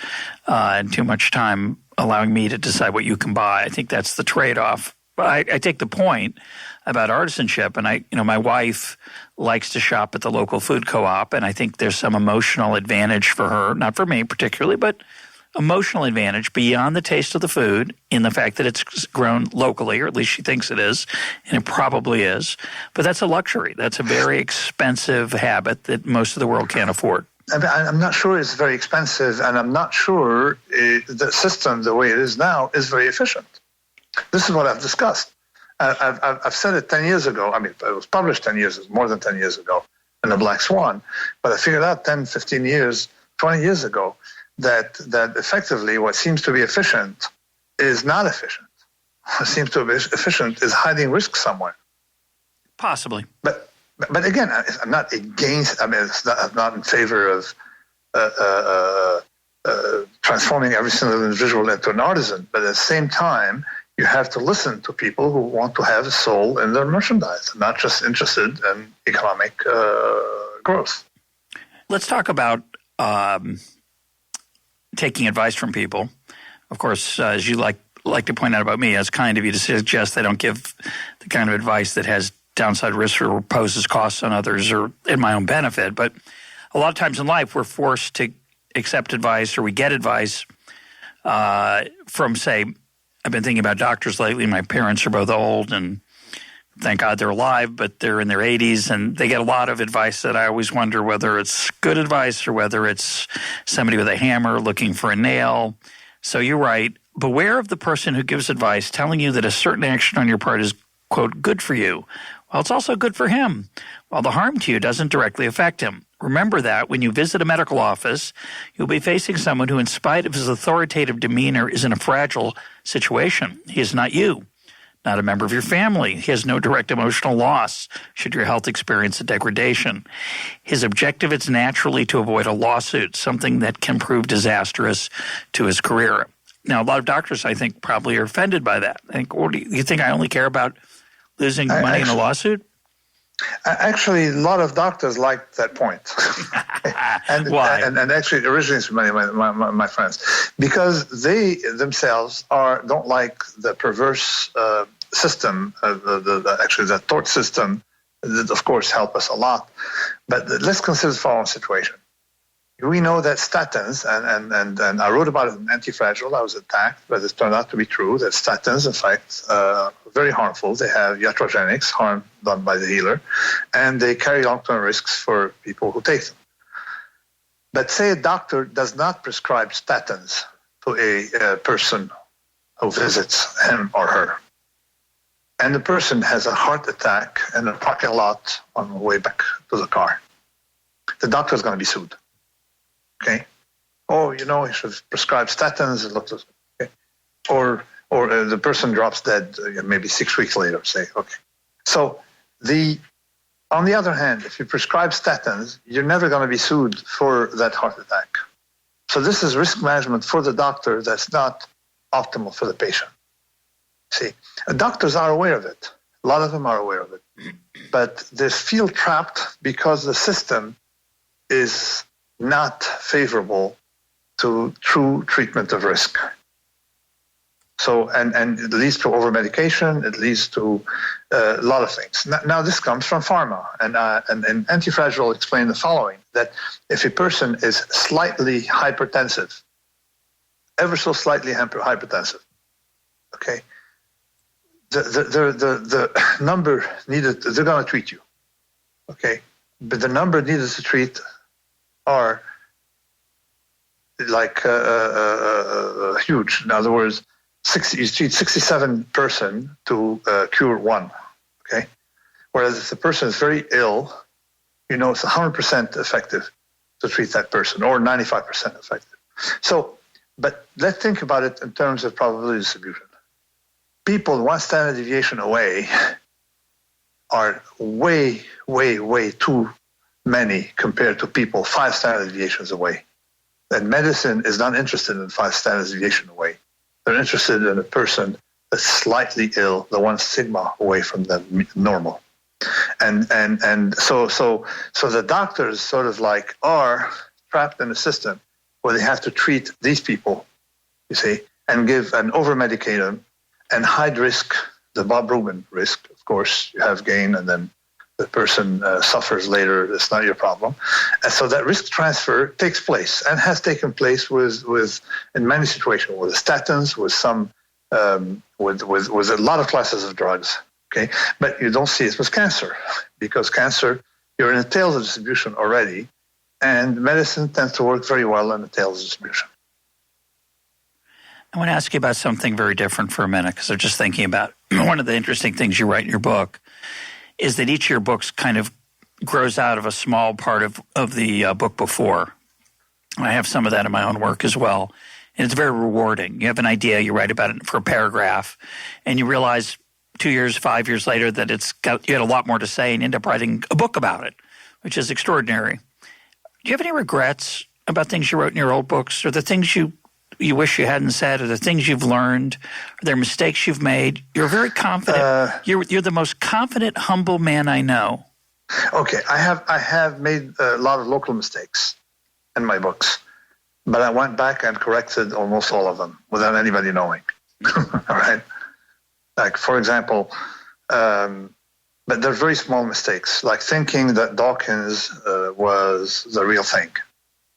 and too much time allowing me to decide what you can buy. I think that's the trade-off. But I take the point about artisanship, and my wife likes to shop at the local food co-op, and I think there's some emotional advantage for her, not for me particularly, but – emotional advantage beyond the taste of the food in the fact that it's grown locally, or at least she thinks it is, and it probably is. But that's a luxury. That's a very expensive habit that most of the world can't afford. I'm not sure it's very expensive, and I'm not sure the system, the way it is now, is very efficient. This is what I've discussed. I've said it 10 years ago. I mean, it was published more than 10 years ago in The Black Swan. But I figured out 10, 15 years, 20 years ago, that effectively what seems to be efficient is not efficient. What seems to be efficient is hiding risk somewhere. Possibly. But again, I'm not against, I'm not in favor of transforming every single individual into an artisan. But at the same time, you have to listen to people who want to have a soul in their merchandise, not just interested in economic growth. Let's talk about taking advice from people. Of course, as you like to point out about me, it's kind of you to suggest I don't give the kind of advice that has downside risks or poses costs on others or in my own benefit. But a lot of times in life, we're forced to accept advice, or we get advice from, say, I've been thinking about doctors lately. My parents are both old, and thank God they're alive, but they're in their 80s, and they get a lot of advice that I always wonder whether it's good advice or whether it's somebody with a hammer looking for a nail. So you're right. Beware of the person who gives advice telling you that a certain action on your part is, quote, good for you. Well, it's also good for him, while the harm to you doesn't directly affect him. Remember that when you visit a medical office, you'll be facing someone who, in spite of his authoritative demeanor, is in a fragile situation. He is not you. Not a member of your family. He has no direct emotional loss should your health experience a degradation. His objective is naturally to avoid a lawsuit, something that can prove disastrous to his career. Now, a lot of doctors, I think, probably are offended by that. I think, or do you think I only care about losing money in a lawsuit? Actually, a lot of doctors like that point. And, why? And actually, it originates from my friends, because they themselves don't like the perverse system, actually the tort system that, of course, help us a lot. But let's consider the following situation. We know that statins, and I wrote about it in Anti-Fragile. I was attacked, but it turned out to be true that statins, in fact, are very harmful. They have iatrogenics, harm done by the healer, and they carry long-term risks for people who take them. But say a doctor does not prescribe statins to a person who visits him or her, and the person has a heart attack in a parking lot on the way back to the car. The doctor is going to be sued. Okay. Oh, he should prescribe statins. Okay. Or the person drops dead maybe 6 weeks later, say. Okay. So on the other hand, if you prescribe statins, you're never going to be sued for that heart attack. So this is risk management for the doctor that's not optimal for the patient. See, doctors are aware of it. A lot of them are aware of it. But they feel trapped because the system is not favorable to true treatment of risk. So, and it leads to over-medication, it leads to a lot of things. Now this comes from pharma, and Anti-Fragile explained the following, that if a person is slightly hypertensive, ever so slightly hypertensive, okay, the number needed, they're going to treat you, okay, but the number needed to treat huge. In other words, you treat 67 person to cure one. Okay, whereas if the person is very ill, it's 100% effective to treat that person, or 95% effective. So, but let's think about it in terms of probability distribution. People 1 standard deviation away are way, way, way too many compared to people 5 standard deviations away. And medicine is not interested in 5 standard deviation away. They're interested in a person that's slightly ill, the 1 sigma away from the normal. And so the doctors sort of like are trapped in a system where they have to treat these people, you see, and over-medicate them and hide risk, the Bob Rubin risk. Of course, you have gain and then the person suffers later. It's not your problem. And so that risk transfer takes place and has taken place with in many situations with the statins, with some with a lot of classes of drugs. Okay, but you don't see it with cancer because cancer, you're in a tails of distribution already, and medicine tends to work very well in the tails of distribution. I want to ask you about something very different for a minute because I'm just thinking about one of the interesting things you write in your book is that each of your books kind of grows out of a small part of the book before. I have some of that in my own work as well, and it's very rewarding. You have an idea, you write about it for a paragraph, and you realize 2 years, 5 years later that you had a lot more to say and end up writing a book about it, which is extraordinary. Do you have any regrets about things you wrote in your old books, or the things you wish you hadn't said, or the things you've learned, or there mistakes you've made? You're very confident. You're the most confident, humble man I know. Okay, I have made a lot of local mistakes in my books, but I went back and corrected almost all of them without anybody knowing. All right. Like, for example, but they're very small mistakes, like thinking that Dawkins was the real thing.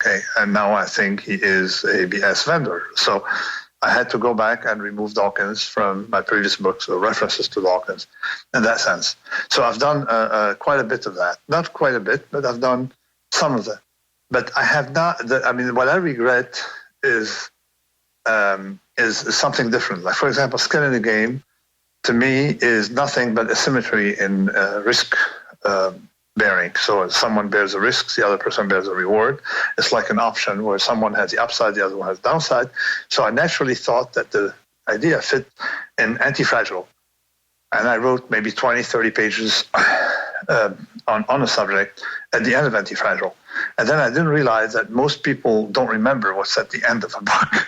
Okay, and now I think he is a BS vendor. So I had to go back and remove Dawkins from my previous books, or references to Dawkins, in that sense. So I've done quite a bit of that. Not quite a bit, but I've done some of that. But I have not. What I regret is something different. Like, for example, skin in the game, to me, is nothing but asymmetry in risk bearing. So if someone bears the risks, the other person bears the reward. It's like an option where someone has the upside, the other one has the downside. So I naturally thought that the idea fit in Anti-Fragile. And I wrote maybe 20, 30 pages on a subject at the end of Anti-Fragile. And then I didn't realize that most people don't remember what's at the end of a book.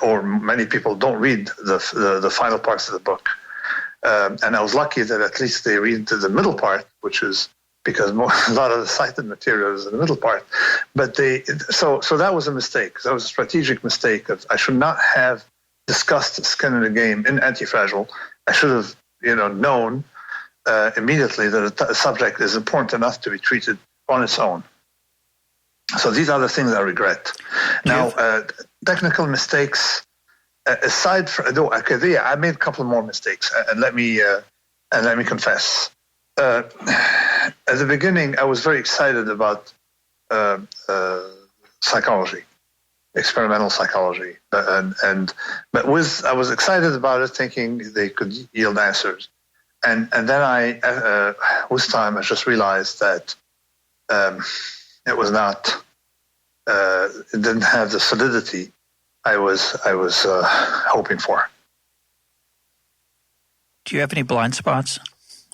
Or many people don't read the final parts of the book. And I was lucky that at least they read the middle part, which is because a lot of the cited material is in the middle part. But so that was a mistake. That was a strategic mistake. I should not have discussed skin in the game in Anti-Fragile. I should have known immediately that a subject is important enough to be treated on its own. So these are the things I regret. Now, technical mistakes. Aside from, I made a couple more mistakes, and let me confess. At the beginning, I was very excited about psychology, experimental psychology, but I was excited about it, thinking they could yield answers, and then with time I just realized that it was not. It didn't have the solidity I was hoping for. Do you have any blind spots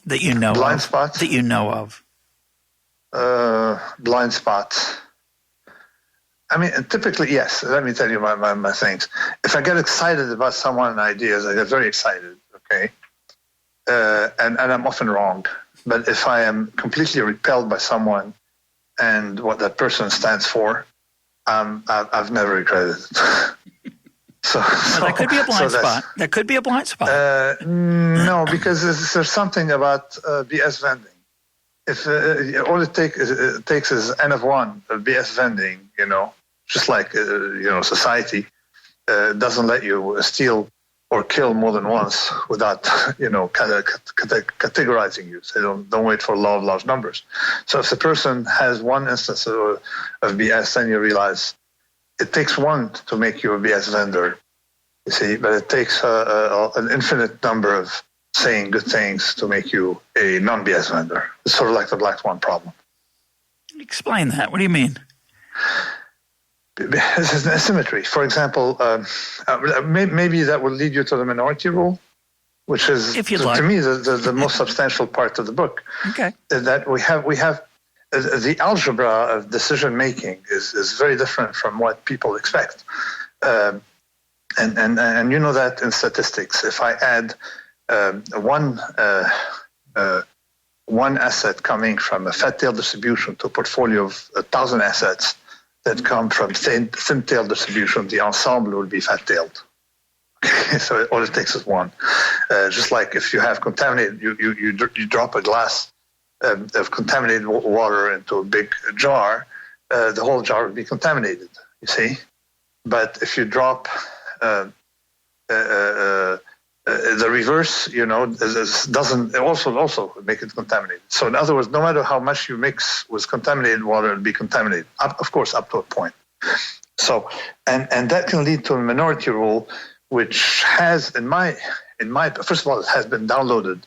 that you know blind spots? That you know of? Blind spots. I mean, typically, yes. Let me tell you my things. If I get excited about someone and ideas, I get very excited, okay? And I'm often wrong. But if I am completely repelled by someone and what that person stands for, I've never regretted it. So that could be a blind spot. That could be a blind spot. No, because there's something about BS vending. If all it takes is N of 1 of BS vending, just like society doesn't let you steal or kill more than once without categorizing you. So don't wait for law of large numbers. So if the person has one instance of BS, then you realize it takes one to make you a BS vendor, you see, but it takes an infinite number of saying good things to make you a non-BS vendor. It's sort of like the black swan problem. Explain that. What do you mean? This is an asymmetry. For example, maybe that will lead you to the minority rule, which is, to me, the most substantial part of the book. Okay. That we have the algebra of decision making is very different from what people expect, and you know that in statistics. If I add one asset coming from a fat tail distribution to a portfolio of 1,000 assets that come from thin tail distribution, the ensemble will be fat tailed. So all it takes is one. Just like if you have contaminated, you drop a glass of contaminated water into a big jar, the whole jar will be contaminated. You see, but if you drop the reverse, doesn't also make it contaminated. So in other words, no matter how much you mix with contaminated water, it'll be contaminated. Of course, up to a point. So and that can lead to a minority rule, which has, in my first of all, it has been downloaded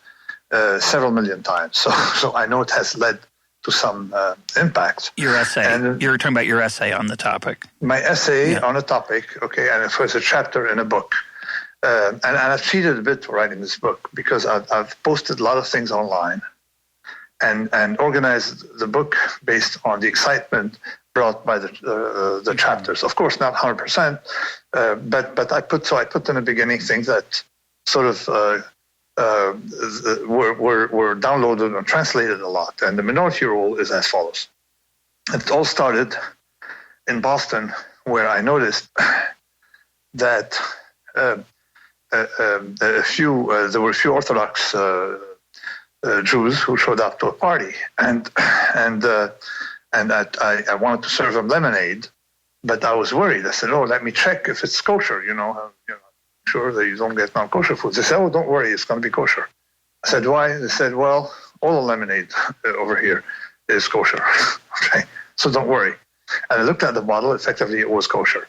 several million times. So I know it has led to some impact. Your essay. And you're talking about your essay on the topic. My essay on a topic, okay, and it was a chapter in a book. And I've cheated a bit writing this book because I've posted a lot of things online and organized the book based on the excitement brought by the chapters. Of course, not 100%, but I put in the beginning things that sort of were downloaded and translated a lot. And the minority rule is as follows. It all started in Boston, where I noticed that there were a few Orthodox Jews who showed up to a party, and I wanted to serve them lemonade, but I was worried. I said, "Oh, let me check if it's kosher. Sure that you don't get non-kosher foods." They said, "Oh, don't worry, it's going to be kosher." I said, "Why?" They said, "Well, all the lemonade over here is kosher." Okay, so don't worry. And I looked at the bottle. Effectively, it was kosher.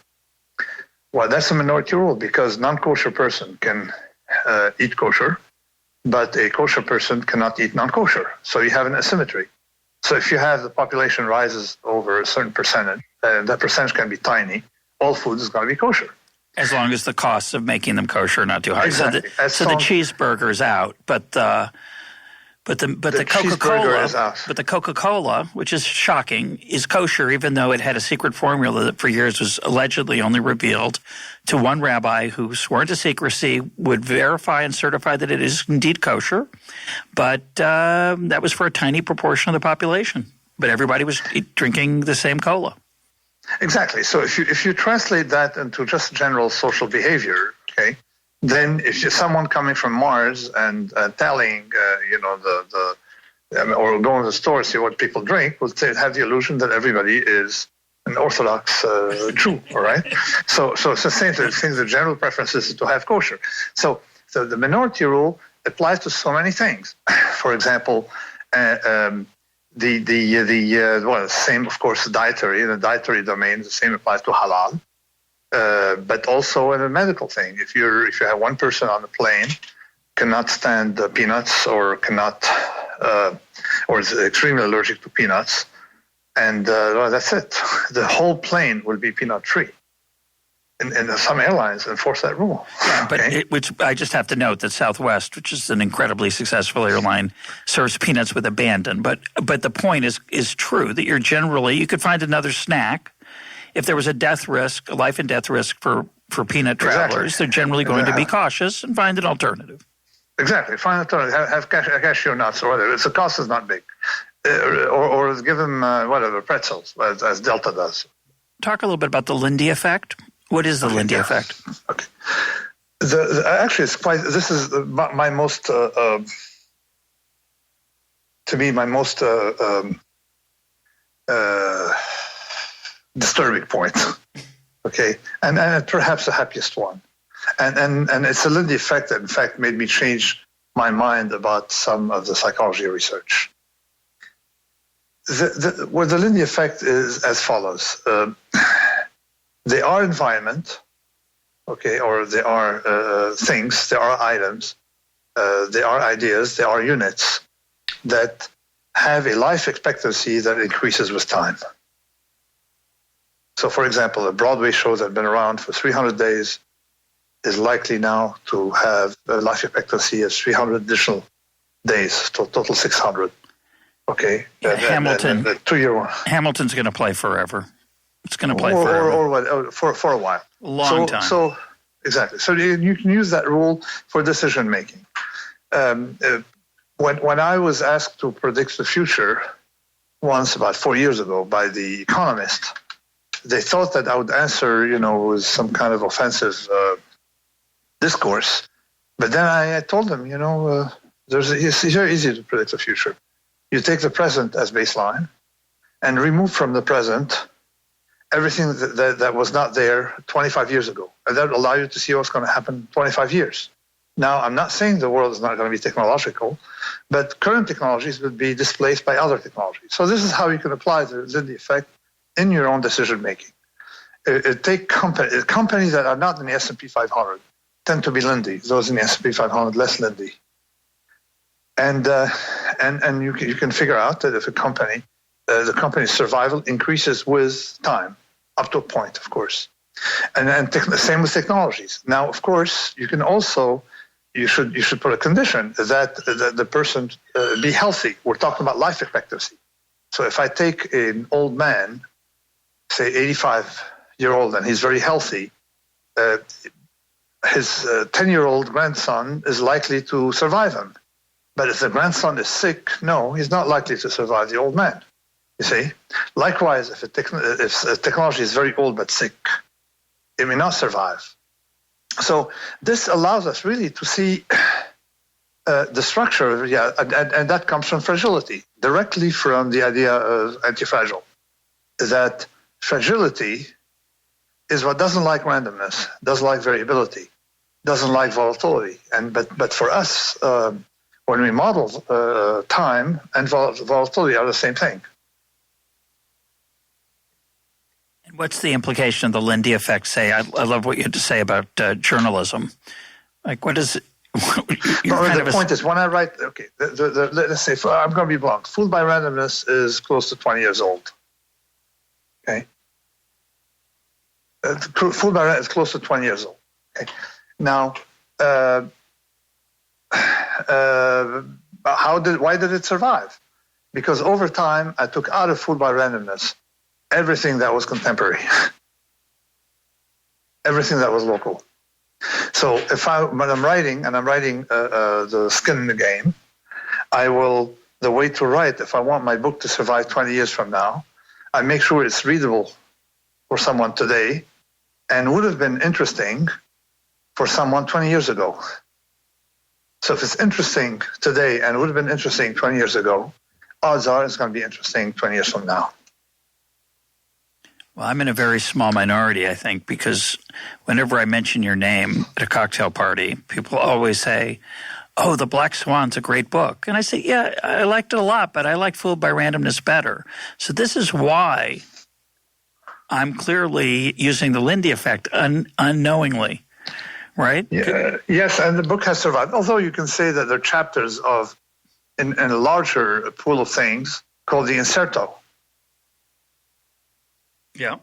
Well, that's a minority rule because non-kosher person can eat kosher, but a kosher person cannot eat non-kosher. So you have an asymmetry. So if you have the population rises over a certain percentage, that percentage can be tiny, all food is going to be kosher. As long as the costs of making them kosher are not too high. Exactly. So the cheeseburger is out, but the Coca-Cola, which is shocking, is kosher, even though it had a secret formula that for years was allegedly only revealed to one rabbi who swore to secrecy, would verify and certify that it is indeed kosher. But that was for a tiny proportion of the population. But everybody was drinking the same cola. Exactly. So if you translate that into just general social behavior, okay, then if you're someone coming from Mars and tallying, or going to the store, see what people drink, will have the illusion that everybody is an Orthodox Jew, all right? So it's the same thing. The general preference is to have kosher. So the minority rule applies to so many things. For example, same, of course, dietary. In the dietary domain, the same applies to halal. But also in a medical thing, if you have one person on the plane cannot stand peanuts or is extremely allergic to peanuts, and that's it. The whole plane will be peanut free. And some airlines enforce that rule. Yeah, but which I just have to note that Southwest, which is an incredibly successful airline, serves peanuts with abandon. But the point is true that you could find another snack. If there was a life and death risk for peanut travelers, they're generally going to be cautious and find an alternative. Exactly. Find an alternative. Have cashew nuts or whatever. The cost is not big. Or give them, pretzels, as Delta does. Talk a little bit about the Lindy effect. What is the Lindy effect? Okay. Actually, it's quite. This is my most, to me, my most disturbing point. Okay, and perhaps the happiest one, and it's a Lindy effect that, in fact, made me change my mind about some of the psychology research. The Lindy effect is as follows. They are environment, okay, or they are things, they are items, they are ideas, they are units that have a life expectancy that increases with time. So, for example, a Broadway show that had been around for 300 days is likely now to have a life expectancy of 300 additional days, total 600. Okay. Yeah, Hamilton. And 2-year one. Hamilton's going to play forever. It's going to play forever. For a while. Long time. So, exactly. So you can use that rule for decision making. When I was asked to predict the future once about 4 years ago by The Economist, they thought that I would answer, with some kind of offensive discourse. But then I told them, it's very easy to predict the future. You take the present as baseline and remove from the present everything that was not there 25 years ago. And that will allow you to see what's going to happen in 25 years. Now, I'm not saying the world is not going to be technological, but current technologies will be displaced by other technologies. So this is how you can apply the Lindy effect in your own decision-making. Take companies that are not in the S&P 500 tend to be Lindy. Those in the S&P 500, less Lindy. And you can figure out that if a company, the company's survival increases with time, up to a point, of course. And same with technologies. Now, of course, you can also, you should put a condition that the person be healthy. We're talking about life expectancy. So if I take an old man, say 85-year-old, and he's very healthy, his 10-year-old grandson is likely to survive him. But if the grandson is sick, no, he's not likely to survive the old man. You see? Likewise, if a technology is very old but sick, it may not survive. So this allows us really to see the structure, and that comes from fragility, directly from the idea of antifragile, that fragility is what doesn't like randomness, doesn't like variability, doesn't like volatility. But for us, when we model time and volatility are the same thing. And what's the implication of the Lindy effect? Say, I love what you had to say about journalism. Like, what is it? The point is, when I write, okay, let's say, I'm going to be blunt. Fooled by Randomness is close to 20 years old. Okay? Fooled by Randomness is close to 20 years old. Okay? Now, why did it survive? Because over time, I took out of Fooled by Randomness everything that was contemporary, everything that was local. So when I'm writing, the skin in the game, the way to write, if I want my book to survive 20 years from now, I make sure it's readable for someone today and would have been interesting for someone 20 years ago. So if it's interesting today and would have been interesting 20 years ago, odds are it's going to be interesting 20 years from now. Well, I'm in a very small minority, I think, because whenever I mention your name at a cocktail party, people always say, oh, The Black Swan's a great book. And I say, yeah, I liked it a lot, but I like Fooled by Randomness better. So this is why I'm clearly using the Lindy effect unknowingly, right? Yeah, yes, and the book has survived. Although you can say that there are chapters in a larger pool of things called the inserto. Yeah.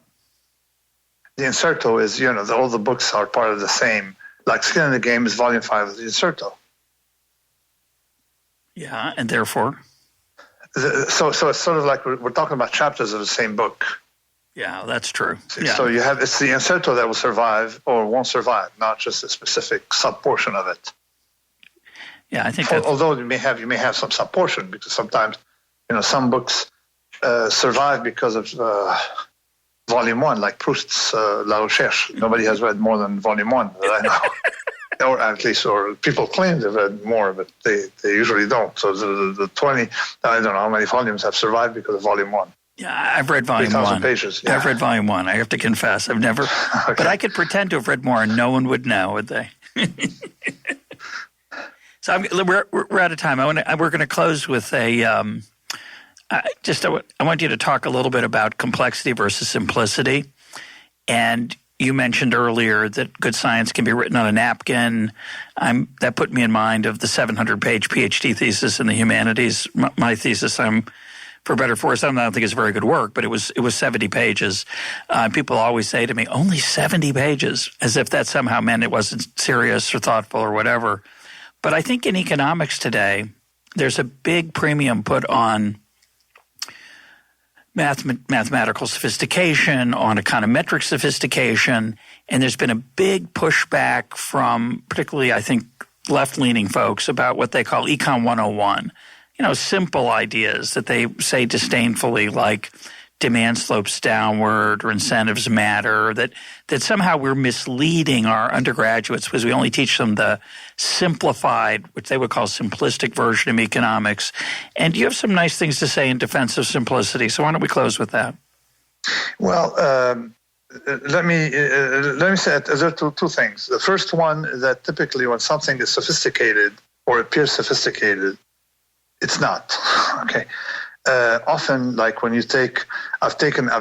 The inserto is, all the books are part of the same. Like Skin in the Game is volume 5 of the inserto. Yeah, and therefore? So it's sort of like we're talking about chapters of the same book. Yeah, that's true. Yeah. So it's the inserto that will survive or won't survive, not just a specific sub-portion of it. Yeah, I think although you may have some sub-portion, because sometimes, some books survive because of Volume 1, like Proust's La Recherche. Nobody has read more than Volume 1 that I know. Or at least, or people claim they've read more, but they usually don't. So the 20, I don't know how many volumes have survived because of Volume 1. Yeah, I've read Volume 1. 3,000 pages. Yeah. I've read Volume 1. I have to confess. I've never, okay. But I could pretend to have read more and no one would know, would they? So we're out of time. We're going to close with I want you to talk a little bit about complexity versus simplicity. And you mentioned earlier that good science can be written on a napkin. That put me in mind of the 700-page PhD thesis in the humanities. My thesis, for better or for worse, I don't think it's very good work, but it was 70 pages. People always say to me, only 70 pages, as if that somehow meant it wasn't serious or thoughtful or whatever. But I think in economics today, there's a big premium put on mathematical sophistication, on econometric sophistication, and there's been a big pushback from particularly, I think, left-leaning folks about what they call Econ 101. Simple ideas that they say disdainfully, like demand slopes downward or incentives matter, that somehow we're misleading our undergraduates because we only teach them the simplified, which they would call simplistic version of economics. And you have some nice things to say in defense of simplicity, so why don't we close with that? Well, let me say there are two things. The first one is that typically when something is sophisticated or appears sophisticated, it's not. Okay. Often, like when you I've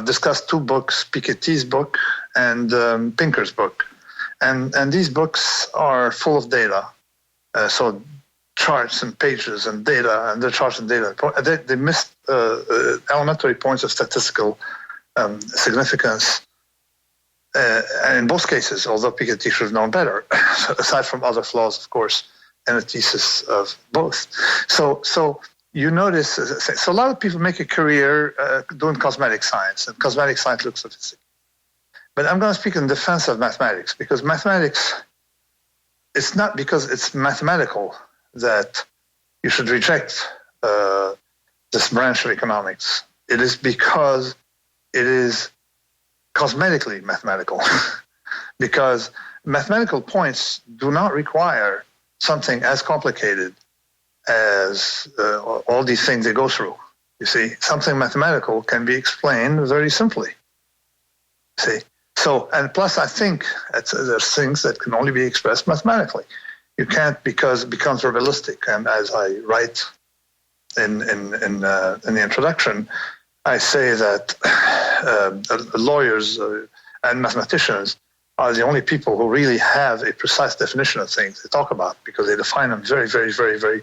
discussed two books, Piketty's book and Pinker's book, and these books are full of data, so charts and pages and data, and the charts and data. They missed elementary points of statistical significance. And in both cases, although Piketty should have known better, aside from other flaws, of course, in a thesis of both. So you notice, so a lot of people make a career doing cosmetic science, and cosmetic science looks sophisticated. But I'm going to speak in defense of mathematics, because mathematics, it's not because it's mathematical that you should reject this branch of economics. It is because it is cosmetically mathematical, because mathematical points do not require something as complicated as all these things they go through. You see, something mathematical can be explained very simply. See, so, and plus I think there's things that can only be expressed mathematically. You can't, because it becomes realistic. And as I write in the introduction, I say that lawyers and mathematicians are the only people who really have a precise definition of things they talk about, because they define them very, very, very, very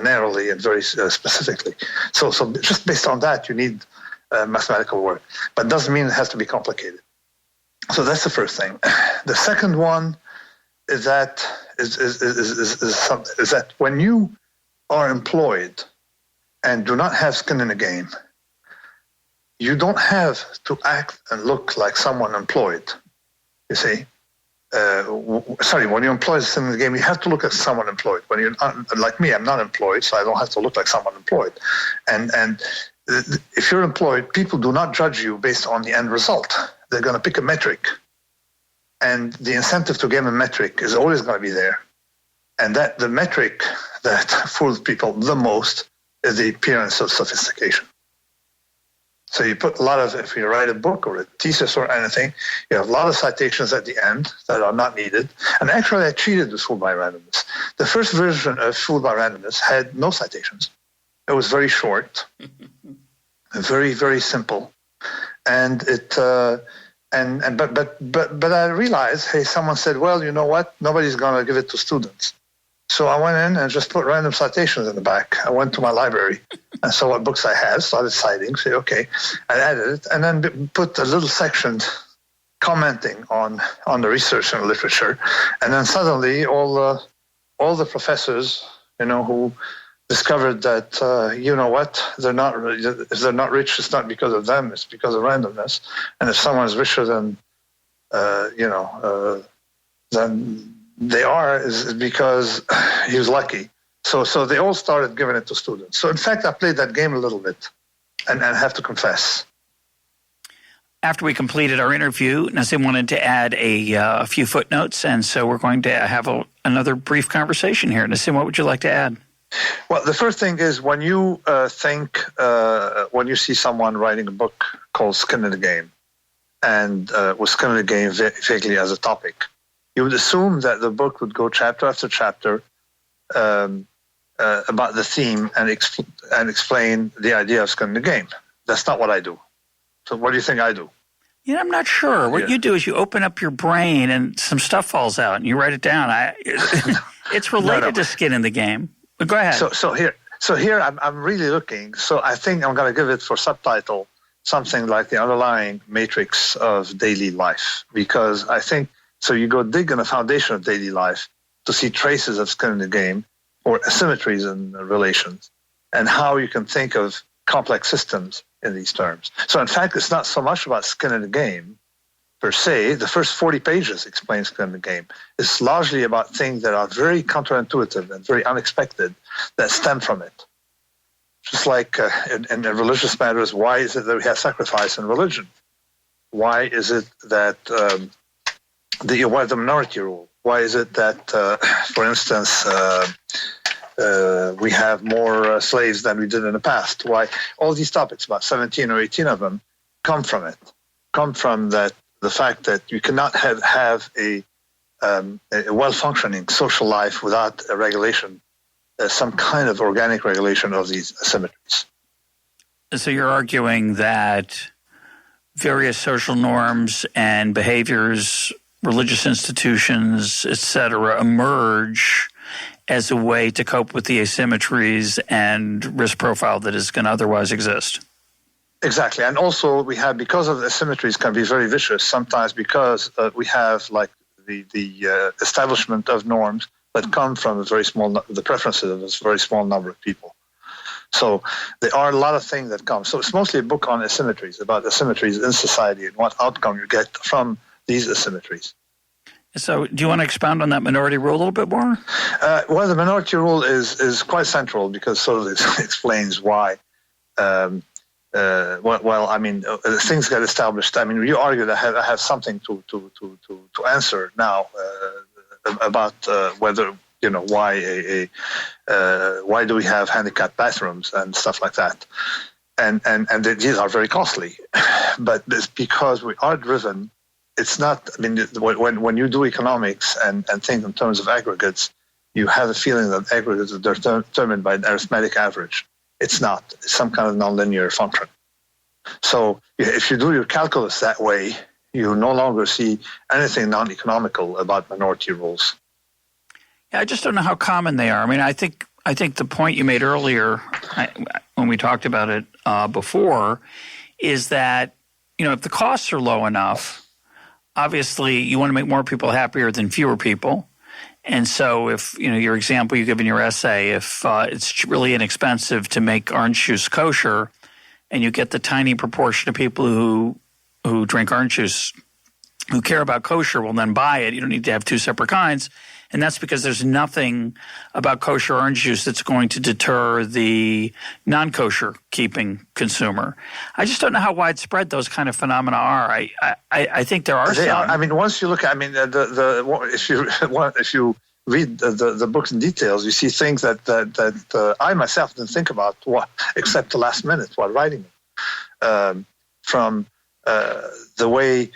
narrowly and very specifically. So just based on that, you need mathematical work, but it doesn't mean it has to be complicated. So that's the first thing. The second one is that when you are employed and do not have skin in the game, you don't have to act and look like someone employed. You see, when you're employed in the game, you have to look at someone employed. When you're not, like me, I'm not employed, so I don't have to look like someone employed. And if you're employed, people do not judge you based on the end result. They're going to pick a metric, and the incentive to give a metric is always going to be there. And that the metric that fools people the most is the appearance of sophistication. So you put a lot of, if you write a book or a thesis or anything, you have a lot of citations at the end that are not needed. And actually, I cheated with Fooled by Randomness. The first version of Fooled by Randomness had no citations. It was very short, very, very simple, and but I realized, hey, someone said, well, you know what? Nobody's going to give it to students. So I went in and just put random citations in the back. I went to my library and saw what books I had, started citing, say, okay, I added it, and then put a little section commenting on the research and literature. And then suddenly all the professors, who discovered that, you know what, if they're not rich, it's not because of them, it's because of randomness. And if someone's richer than, than they are, is because he was lucky. So they all started giving it to students. So in fact, I played that game a little bit, and I have to confess. After we completed our interview, Nassim wanted to add a few footnotes, and so we're going to have another brief conversation here. Nassim, what would you like to add? Well, the first thing is when you when you see someone writing a book called Skin in the Game, and with Skin in the Game vaguely as a topic, you would assume that the book would go chapter after chapter about the theme and explain the idea of skin in the game. That's not what I do. So what do you think I do? I'm not sure. What you do is you open up your brain and some stuff falls out and you write it down. It's related to skin in the game. But go ahead. So here I'm really looking. So I think I'm going to give it for subtitle something like the underlying matrix of daily life, because I think so. You go dig in the foundation of daily life to see traces of skin in the game or asymmetries in relations, and how you can think of complex systems in these terms. So in fact, it's not so much about skin in the game per se. The first 40 pages explain skin in the game. It's largely about things that are very counterintuitive and very unexpected that stem from it. Just like in religious matters, why is it that we have sacrifice in religion? Why is it that why the minority rule? Why is it that, for instance, we have more slaves than we did in the past? Why? All these topics, about 17 or 18 of them, come from it. Come from the fact that you cannot have a well-functioning social life without a regulation, some kind of organic regulation of these asymmetries. So you're arguing that various social norms and behaviors, religious institutions, etc., emerge as a way to cope with the asymmetries and risk profile that is going to otherwise exist. Exactly. And also we have, because of the asymmetries can be very vicious, sometimes because we have like the establishment of norms that come from the preferences of a very small number of people. So there are a lot of things that come. So it's mostly a book on asymmetries, about asymmetries in society and what outcome you get from these asymmetries. So do you want to expound on that minority rule a little bit more? Well, the minority rule is quite central because sort of it explains why. Things get established. I mean, you argue that I have something to answer now about whether, why why do we have handicapped bathrooms and stuff like that, and these are very costly, but it's because we are driven. It's not. I mean, when you do economics and think in terms of aggregates, you have a feeling that aggregates are determined by an arithmetic average. It's not. It's some kind of nonlinear function. So if you do your calculus that way, you no longer see anything non-economical about minority rules. Yeah, I just don't know how common they are. I mean, I think the point you made earlier when we talked about it before is that, if the costs are low enough, obviously you want to make more people happier than fewer people. And so if, your example you give in your essay, if it's really inexpensive to make orange juice kosher and you get the tiny proportion of people who drink orange juice who care about kosher, will then buy it. You don't need to have two separate kinds. And that's because there's nothing about kosher orange juice that's going to deter the non-kosher keeping consumer. I just don't know how widespread those kind of phenomena are. I think there are some. I mean, once you look at, if you read the books in details, you see things that I myself didn't think about except the last minute while writing it. From the way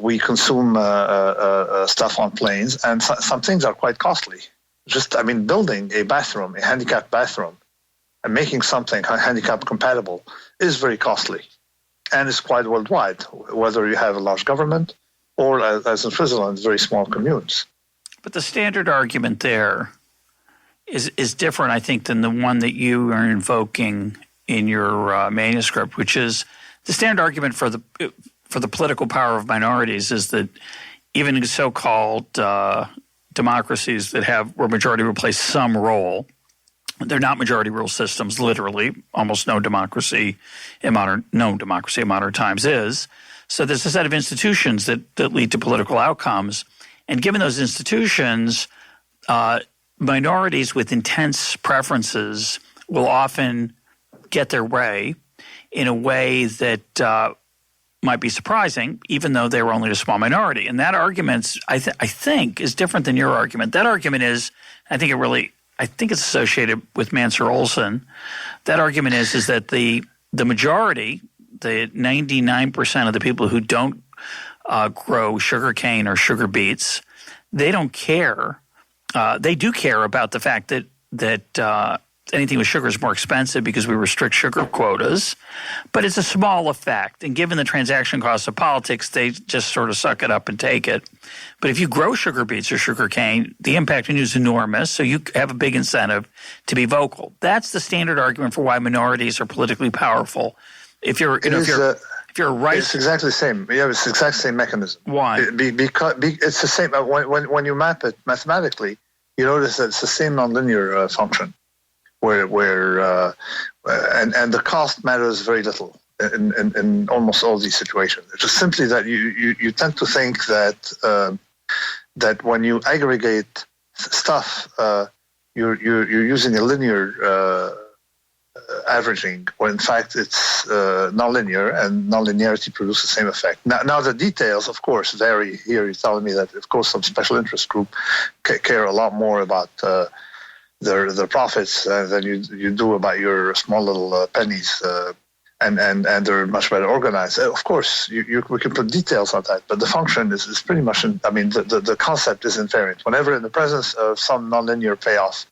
we consume stuff on planes, and some things are quite costly. Building a bathroom, a handicapped bathroom, and making something handicap compatible is very costly, and it's quite worldwide, whether you have a large government or, as in Switzerland, very small communes. But the standard argument there is different, I think, than the one that you are invoking in your manuscript, which is the standard argument for the political power of minorities is that even in so-called democracies where majority rule plays some role, they're not majority rule systems. Literally, almost no democracy in modern times is. So there's a set of institutions that lead to political outcomes, and given those institutions, minorities with intense preferences will often get their way in a way that might be surprising, even though they were only a small minority. And that argument, I think, is different than your argument. That argument is, I think it's associated with Mansur Olson. That argument is that the majority, the 99% of the people who don't grow sugarcane or sugar beets, they don't care. They do care about the fact that anything with sugar is more expensive because we restrict sugar quotas, but it's a small effect. And given the transaction costs of politics, they just sort of suck it up and take it. But if you grow sugar beets or sugar cane, the impact on you is enormous, so you have a big incentive to be vocal. That's the standard argument for why minorities are politically powerful. If you're a rice, it's exactly the same. Yeah, it's the exact same mechanism. Why? Because it's the same. When you map it mathematically, you notice that it's the same nonlinear function, where and the cost matters very little in almost all these situations. It's just simply that you tend to think that that when you aggregate stuff, you're using a linear averaging, when in fact it's nonlinear, and nonlinearity produces the same effect. Now the details, of course, vary. Here you're telling me that, of course, some special interest group care a lot more about their profits than you do about your small little pennies, and they're much better organized. Of course, we can put details on that, but the function is pretty much, the concept is invariant. Whenever in the presence of some nonlinear payoff,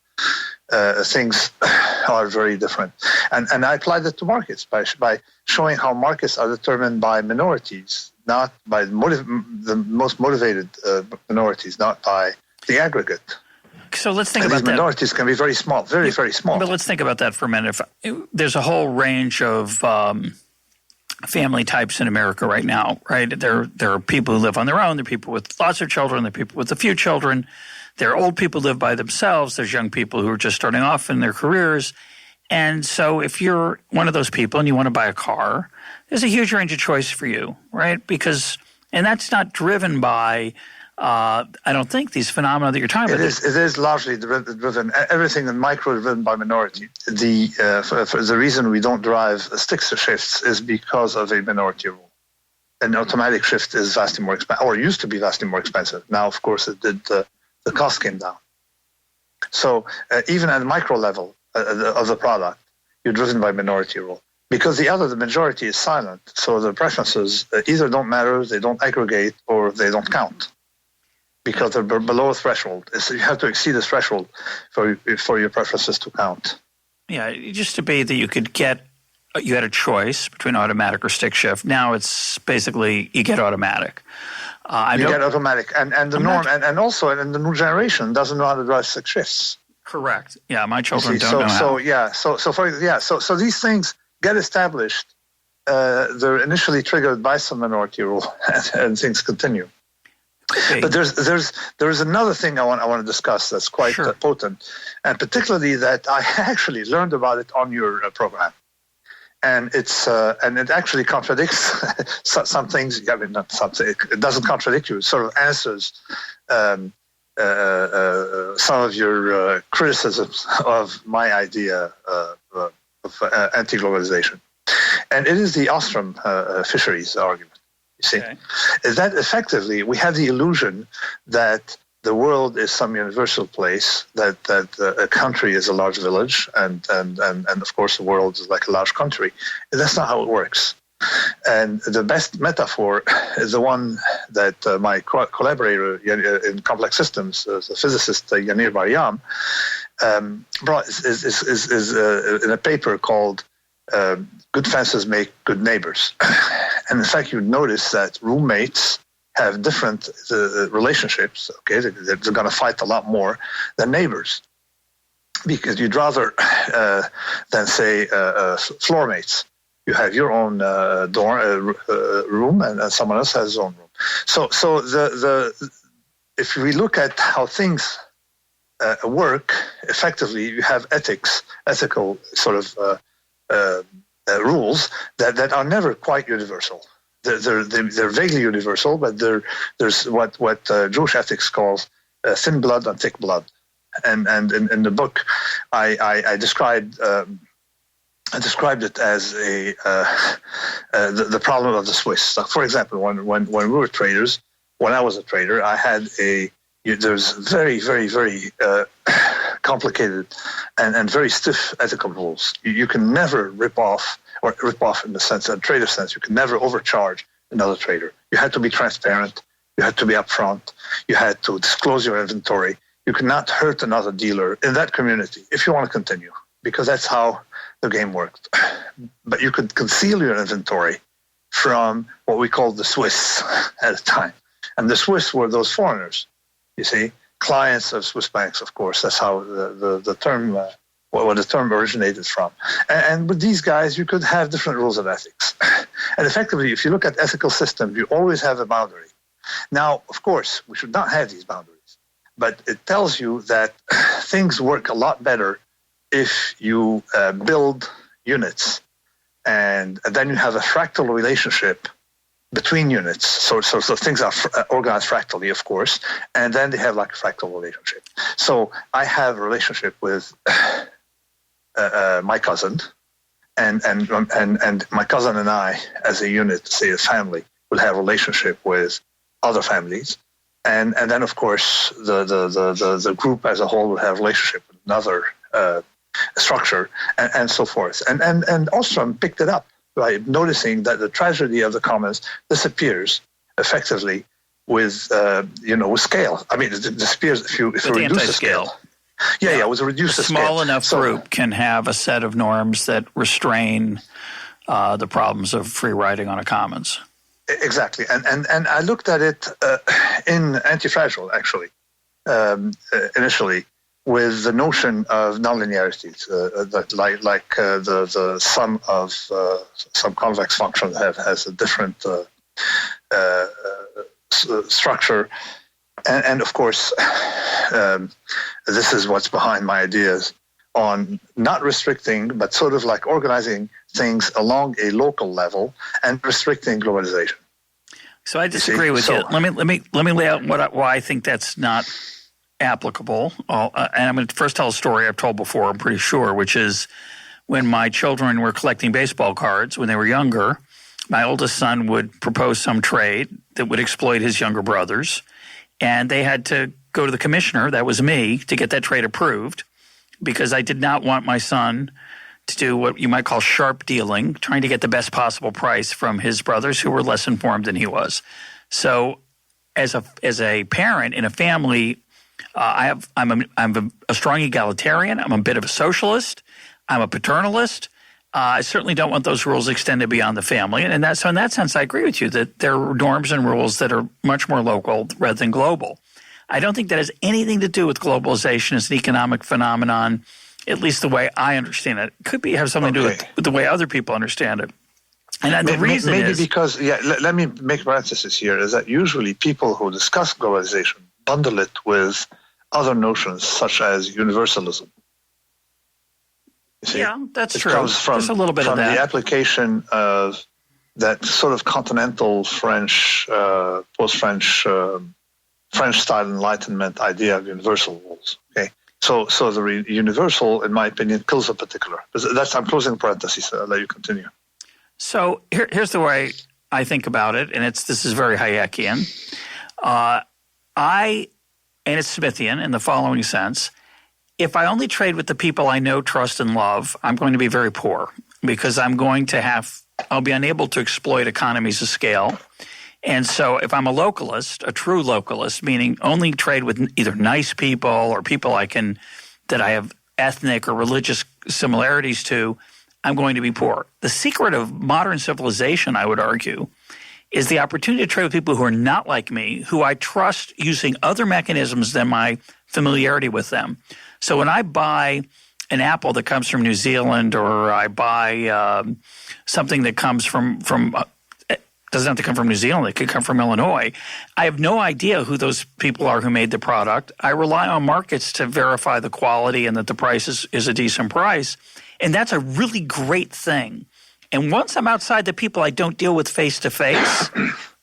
things are very different. And I applied that to markets by showing how markets are determined by minorities, not by the most motivated minorities, not by the aggregate. So let's think about that. Minorities can be very small, very, very small. But let's think about that for a minute. There's a whole range of family types in America right now, right? There are people who live on their own. There are people with lots of children. There are people with a few children. There are old people who live by themselves. There's young people who are just starting off in their careers. And so if you're one of those people and you want to buy a car, there's a huge range of choice for you, right? And that's not driven by I don't think these phenomena that you're talking about. It is largely driven. Everything in micro is driven by minority. The reason we don't drive stick shifts is because of a minority rule. An automatic shift is vastly more expensive, or used to be vastly more expensive. Now, of course, the cost came down. So even at the micro level of the product, you're driven by minority rule. Because the majority is silent, so the preferences either don't matter, they don't aggregate, or they don't count. Because they're below a threshold. So you have to exceed the threshold for your preferences to count. Yeah, it used to be that you had a choice between automatic or stick shift. Now it's basically you get automatic. Get automatic, and the norm, and also in the new generation doesn't know how to drive stick shifts. Correct. Yeah, my children don't know how. So these things get established. They're initially triggered by some minority rule, and things continue. Okay. But there's another thing I want to discuss that's quite potent, and particularly that I actually learned about it on your program, and it actually contradicts some things. I mean, not something. It doesn't contradict you. It sort of answers some of your criticisms of my idea of anti-globalization, and it is the Ostrom fisheries argument. You see, is that effectively we have the illusion that the world is some universal place, that a country is a large village, and of course the world is like a large country. That's not how it works. And the best metaphor is the one that my collaborator in complex systems, the physicist Yanir Bar-Yam, brought is in a paper called "Good Fences Make Good Neighbors." And in fact, you'd notice that roommates have different relationships. Okay, they're going to fight a lot more than neighbors, because you'd rather than say floor mates. You have your own room, and someone else has his own room. So if we look at how things work effectively, you have ethical sort of rules that are never quite universal. They're vaguely universal, but there's what Jewish ethics calls thin blood and thick blood. And in the book, I described it as the problem of the Swiss. So for example, when we were traders, when I was a trader, I had there's very, very, very complicated and very stiff ethical rules. You can never rip off in the sense, a trader sense, you can never overcharge another trader. You had to be transparent. You had to be upfront. You had to disclose your inventory. You cannot hurt another dealer in that community if you want to continue. because that's how the game worked. But you could conceal your inventory from what we called the Swiss at the time. And the Swiss were those foreigners, you see, clients of Swiss banks, of course. That's how the term, where the term originated from. And with these guys, you could have different rules of ethics. And effectively, if you look at ethical systems, you always have a boundary. Now, of course, we should not have these boundaries, but it tells you that things work a lot better if you build units and then you have a fractal relationship between units. So things are organized fractally, of course, and then they have like a fractal relationship. So I have a relationship with my cousin, and my cousin and I, as a unit, say a family, will have a relationship with other families, and then of course the group as a whole will have a relationship with another structure, and so forth. And Ostrom picked it up by noticing that the tragedy of the commons disappears effectively with with scale. I mean, it disappears if you reduce the scale. Yeah, with a reduced scale. A small enough group can have a set of norms that restrain the problems of free riding on a commons. Exactly, and I looked at it in Anti-Fragile, actually, initially, with the notion of nonlinearities, that like the sum of some convex functions has a different structure, and of course, this is what's behind my ideas on not restricting, but sort of like organizing things along a local level and restricting globalization. So I disagree with you. Let me lay out why I think that's not applicable. And I'm going to first tell a story I've told before, I'm pretty sure, which is when my children were collecting baseball cards when they were younger, my oldest son would propose some trade that would exploit his younger brothers, and they had to go to the commissioner, that was me, to get that trade approved, because I did not want my son to do what you might call sharp dealing, trying to get the best possible price from his brothers who were less informed than he was. So as a parent in a family, I'm a strong egalitarian. I'm a bit of a socialist. I'm a paternalist. I certainly don't want those rules extended beyond the family. And so in that sense, I agree with you that there are norms and rules that are much more local rather than global. I don't think that has anything to do with globalization as an economic phenomenon, at least the way I understand it. It could have something to do with the way other people understand it. And the reason maybe is because, let me make a parenthesis here, is that usually people who discuss globalization bundle it with other notions such as universalism. Yeah, that's true. Comes from, there's a little bit of that. From the application of that sort of continental French, post-French, French-style Enlightenment idea of universal rules. Okay, so the universal, in my opinion, kills the particular. I'm closing parentheses. So I'll let you continue. So here's the way I think about it, and this is very Hayekian. And it's Smithian in the following sense. If I only trade with the people I know, trust, and love, I'm going to be very poor because I'll be unable to exploit economies of scale. And so if I'm a localist, a true localist, meaning only trade with either nice people or people that I have ethnic or religious similarities to, I'm going to be poor. The secret of modern civilization, I would argue, is the opportunity to trade with people who are not like me, who I trust using other mechanisms than my familiarity with them. So when I buy an apple that comes from New Zealand, or I buy something that comes from doesn't have to come from New Zealand, it could come from Illinois, I have no idea who those people are who made the product. I rely on markets to verify the quality and that the price is a decent price. And that's a really great thing. And once I'm outside the people I don't deal with face to face,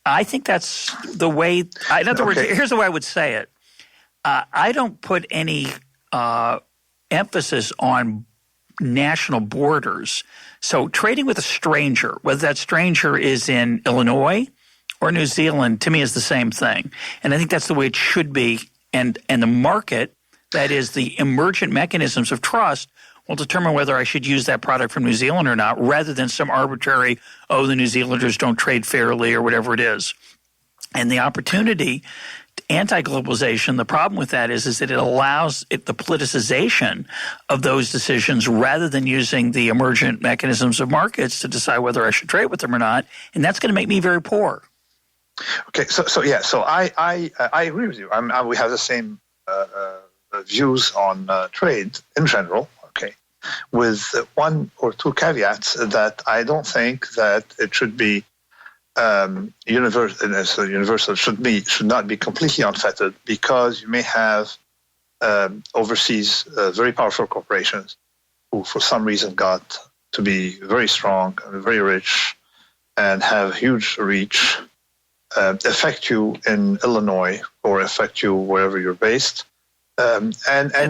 I think that's the way. In other words, here's the way I would say it. I don't put any emphasis on national borders. So trading with a stranger, whether that stranger is in Illinois or New Zealand, to me is the same thing. And I think that's the way it should be. And the market, that is the emergent mechanisms of trust, will determine whether I should use that product from New Zealand or not, rather than some arbitrary, the New Zealanders don't trade fairly or whatever it is. And the opportunity anti-globalization, the problem with that is that it allows the politicization of those decisions rather than using the emergent mechanisms of markets to decide whether I should trade with them or not, and that's going to make me very poor. Okay, so I agree with you. We have the same views on trade in general. Okay, with one or two caveats that I don't think that it should be universal. Should not be completely unfettered, because you may have overseas very powerful corporations who, for some reason, got to be very strong and very rich and have huge reach. Affect you in Illinois or affect you wherever you're based, and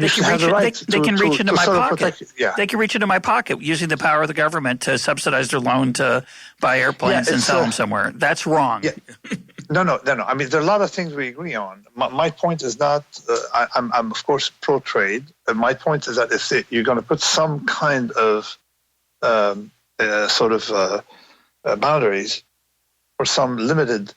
you should have the right they can reach into my pocket. Yeah. They can reach into my pocket using the power of the government to subsidize their loan to buy airplanes and sell them somewhere. That's wrong. Yeah. No. I mean, there are a lot of things we agree on. My point is not. I'm of course pro trade. My point is that if you're going to put some kind of boundaries or some limited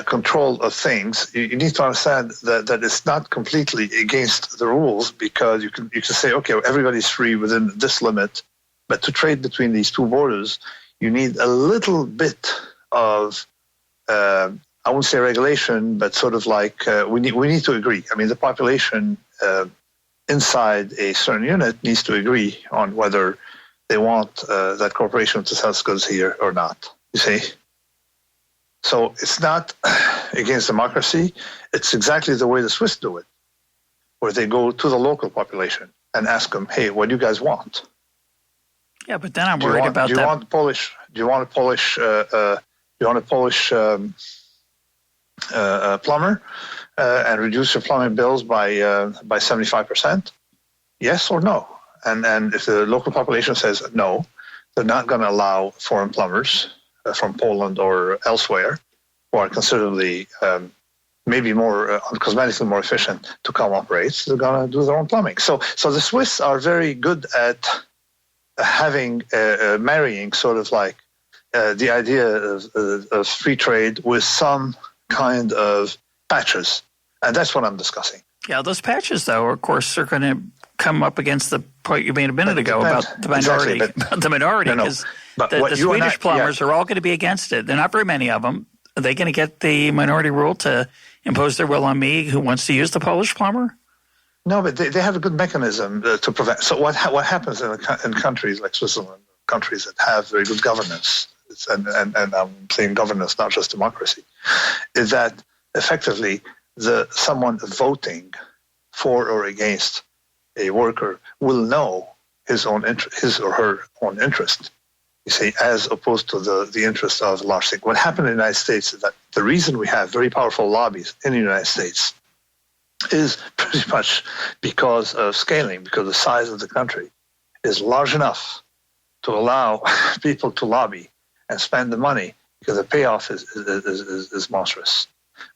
control of things, you need to understand that it's not completely against the rules, because you can say, okay, everybody's free within this limit, but to trade between these two borders, you need a little bit of I won't say regulation, but sort of like we need to agree. I mean, the population inside a certain unit needs to agree on whether they want that corporation to sell goods here or not. You see. So it's not against democracy. It's exactly the way the Swiss do it, where they go to the local population and ask them, "Hey, what do you guys want?" Yeah, but then I'm worried about that. Do you want a Polish plumber and reduce your plumbing bills by 75%? Yes or no? And if the local population says no, they're not going to allow foreign plumbers from Poland or elsewhere, who are considerably, maybe more cosmetically more efficient, to come operate. They're going to do their own plumbing. So the Swiss are very good at having marrying sort of like the idea of free trade with some kind of patches, and that's what I'm discussing. Yeah, those patches, though, of course, are going to come up against the point you made a minute ago about the minority. Exactly, the minority, because the Swedish plumbers are all going to be against it. They're not very many of them. Are they going to get the minority rule to impose their will on me, who wants to use the Polish plumber? No, but they have a good mechanism to prevent. So what happens in countries like Switzerland, countries that have very good governance, and I'm saying governance, not just democracy, is that effectively someone voting for or against a worker will know his or her own interest. You see, as opposed to the interest of large thing. What happened in the United States is that the reason we have very powerful lobbies in the United States is pretty much because of scaling, because the size of the country is large enough to allow people to lobby and spend the money, because the payoff is monstrous.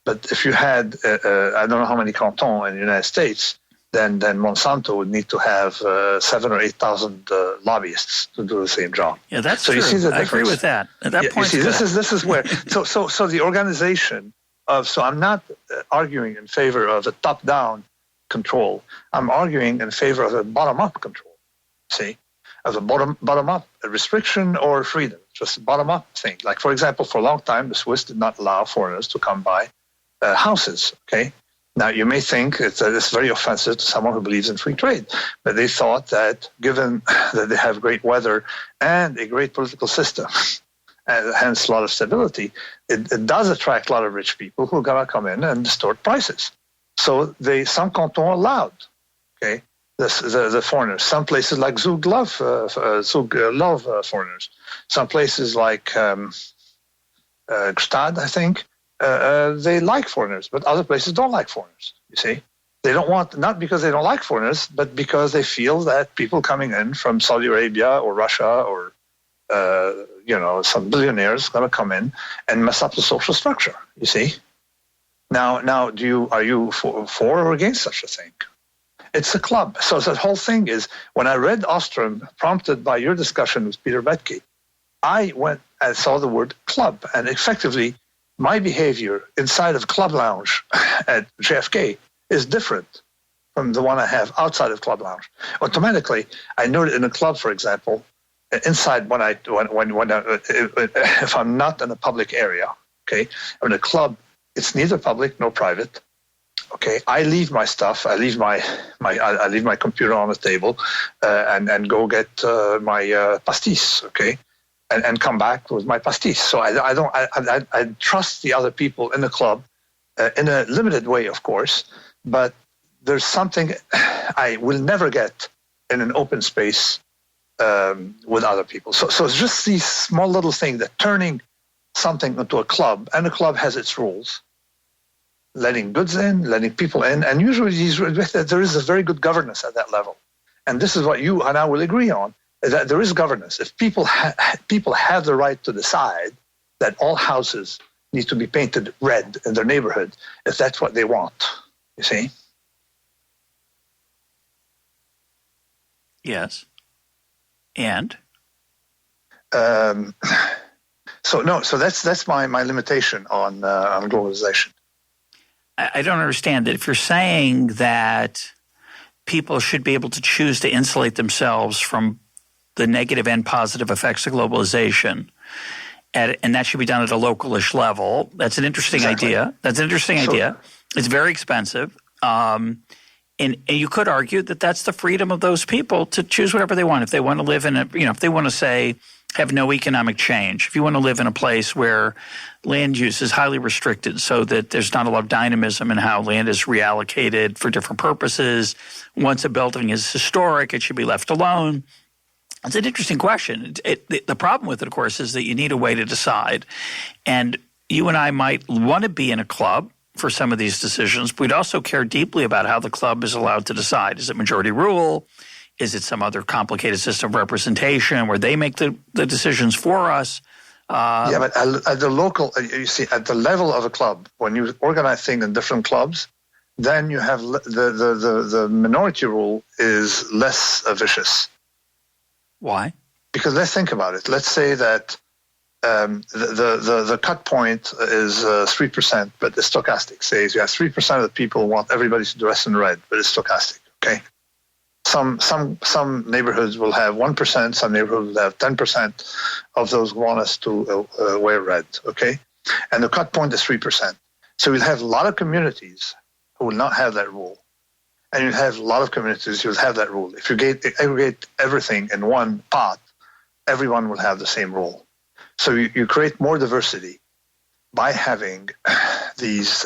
But if you had, I don't know how many cantons in the United States, then Monsanto would need to have 7,000 or 8,000 lobbyists to do the same job. Yeah, that's true. You see the difference? I agree with that. At that point, this is where so the organization of I'm not arguing in favor of a top-down control. I'm arguing in favor of a bottom-up control. See, of a bottom-up restriction or freedom, just a bottom-up thing. Like, for example, for a long time, the Swiss did not allow foreigners to come buy houses. Okay. Now, you may think it's very offensive to someone who believes in free trade, but they thought that given that they have great weather and a great political system, and hence a lot of stability, it does attract a lot of rich people who are going to come in and distort prices. So some cantons allowed, okay, the foreigners. Some places like Zug love foreigners. Some places like Gstaad, I think, they like foreigners, but other places don't like foreigners, you see. They don't want, not because they don't like foreigners, but because they feel that people coming in from Saudi Arabia or Russia or, some billionaires going to come in and mess up the social structure, you see. Now, are you for or against such a thing? It's a club. So that whole thing is, when I read Ostrom, prompted by your discussion with Peter Betke, I went and saw the word club, and effectively, my behavior inside of Club Lounge at JFK is different from the one I have outside of Club Lounge. Automatically, I know that in a club, for example, inside if I'm not in a public area, okay, I'm in a club, it's neither public nor private. Okay, I leave my stuff. I leave my computer on the table, and go get my pastis. Okay, and come back with my pastis. So I trust the other people in the club in a limited way, of course. But there's something I will never get in an open space with other people. So it's just these small little things that turning something into a club, and a club has its rules. Letting goods in, letting people in, and usually there is a very good governance at that level. And this is what you and I will agree on, is that there is governance. If people have the right to decide that all houses need to be painted red in their neighborhood, if that's what they want, you see? Yes. And? So that's my limitation on globalization. I don't understand that. If you're saying that people should be able to choose to insulate themselves from the negative and positive effects of globalization, and that should be done at a localish level, that's an interesting idea. That's an interesting idea. It's very expensive. And you could argue that that's the freedom of those people to choose whatever they want. If they want to live in if they want to say, have no economic change. If you want to live in a place where land use is highly restricted so that there's not a lot of dynamism in how land is reallocated for different purposes, once a building is historic, it should be left alone. It's an interesting question. The problem with it, of course, is that you need a way to decide. And you and I might want to be in a club for some of these decisions, but we'd also care deeply about how the club is allowed to decide. Is it majority rule? Is it some other complicated system of representation where they make the decisions for us? But at the local, you see, at the level of a club, when you organize things in different clubs, then you have the minority rule is less vicious. Why? Because let's think about it. Let's say that the cut point is 3%, but it's stochastic. Says you have 3% of the people want everybody to dress in red, but it's stochastic. Okay. Some neighborhoods will have 1%, some neighborhoods will have 10% of those who want us to wear red, okay? And the cut point is 3%. So you'll have a lot of communities who will not have that rule. And you'll have a lot of communities who will have that rule. If you aggregate everything in one pot, everyone will have the same rule. So you create more diversity by having these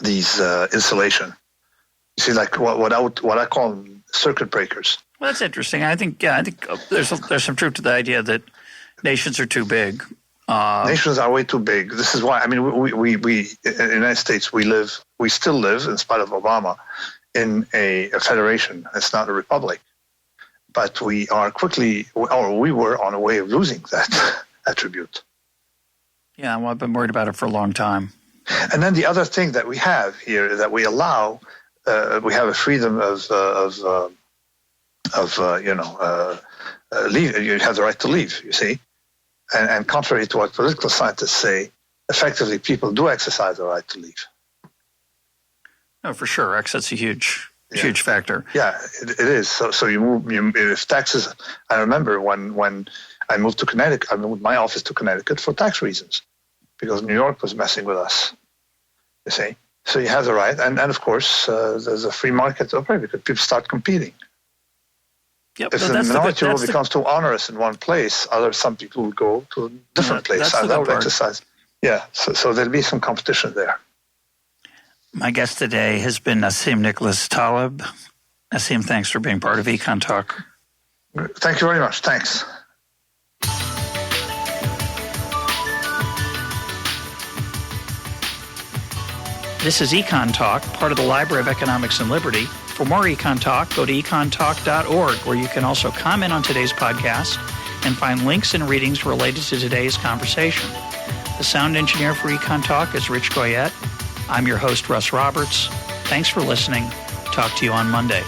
insulation. You see, like what I call circuit breakers. Well, that's interesting. I think there's some truth to the idea that nations are too big. Nations are way too big. This is why. I mean, we in the United States we still live in spite of Obama in a federation. It's not a republic, but we are we were on a way of losing that attribute. Yeah, well, I've been worried about it for a long time. And then the other thing that we have here is that we allow. We have a freedom of leave. You have the right to leave, you see. And contrary to what political scientists say, effectively people do exercise the right to leave. No, for sure. That's a huge factor. Yeah, it is. So you move. If taxes. I remember when I moved to Connecticut. I moved my office to Connecticut for tax reasons, because New York was messing with us. You see. So you have the right, and of course, there's a free market open because people start competing. Yep, if the minority rule becomes too onerous in one place, some people will go to a different place. That will exercise. Yeah, so there'll be some competition there. My guest today has been Nassim Nicholas Taleb. Nassim, thanks for being part of EconTalk. Thank you very much. Thanks. This is EconTalk, part of the Library of Economics and Liberty. For more EconTalk, go to econtalk.org, where you can also comment on today's podcast and find links and readings related to today's conversation. The sound engineer for EconTalk is Rich Goyette. I'm your host, Russ Roberts. Thanks for listening. Talk to you on Monday.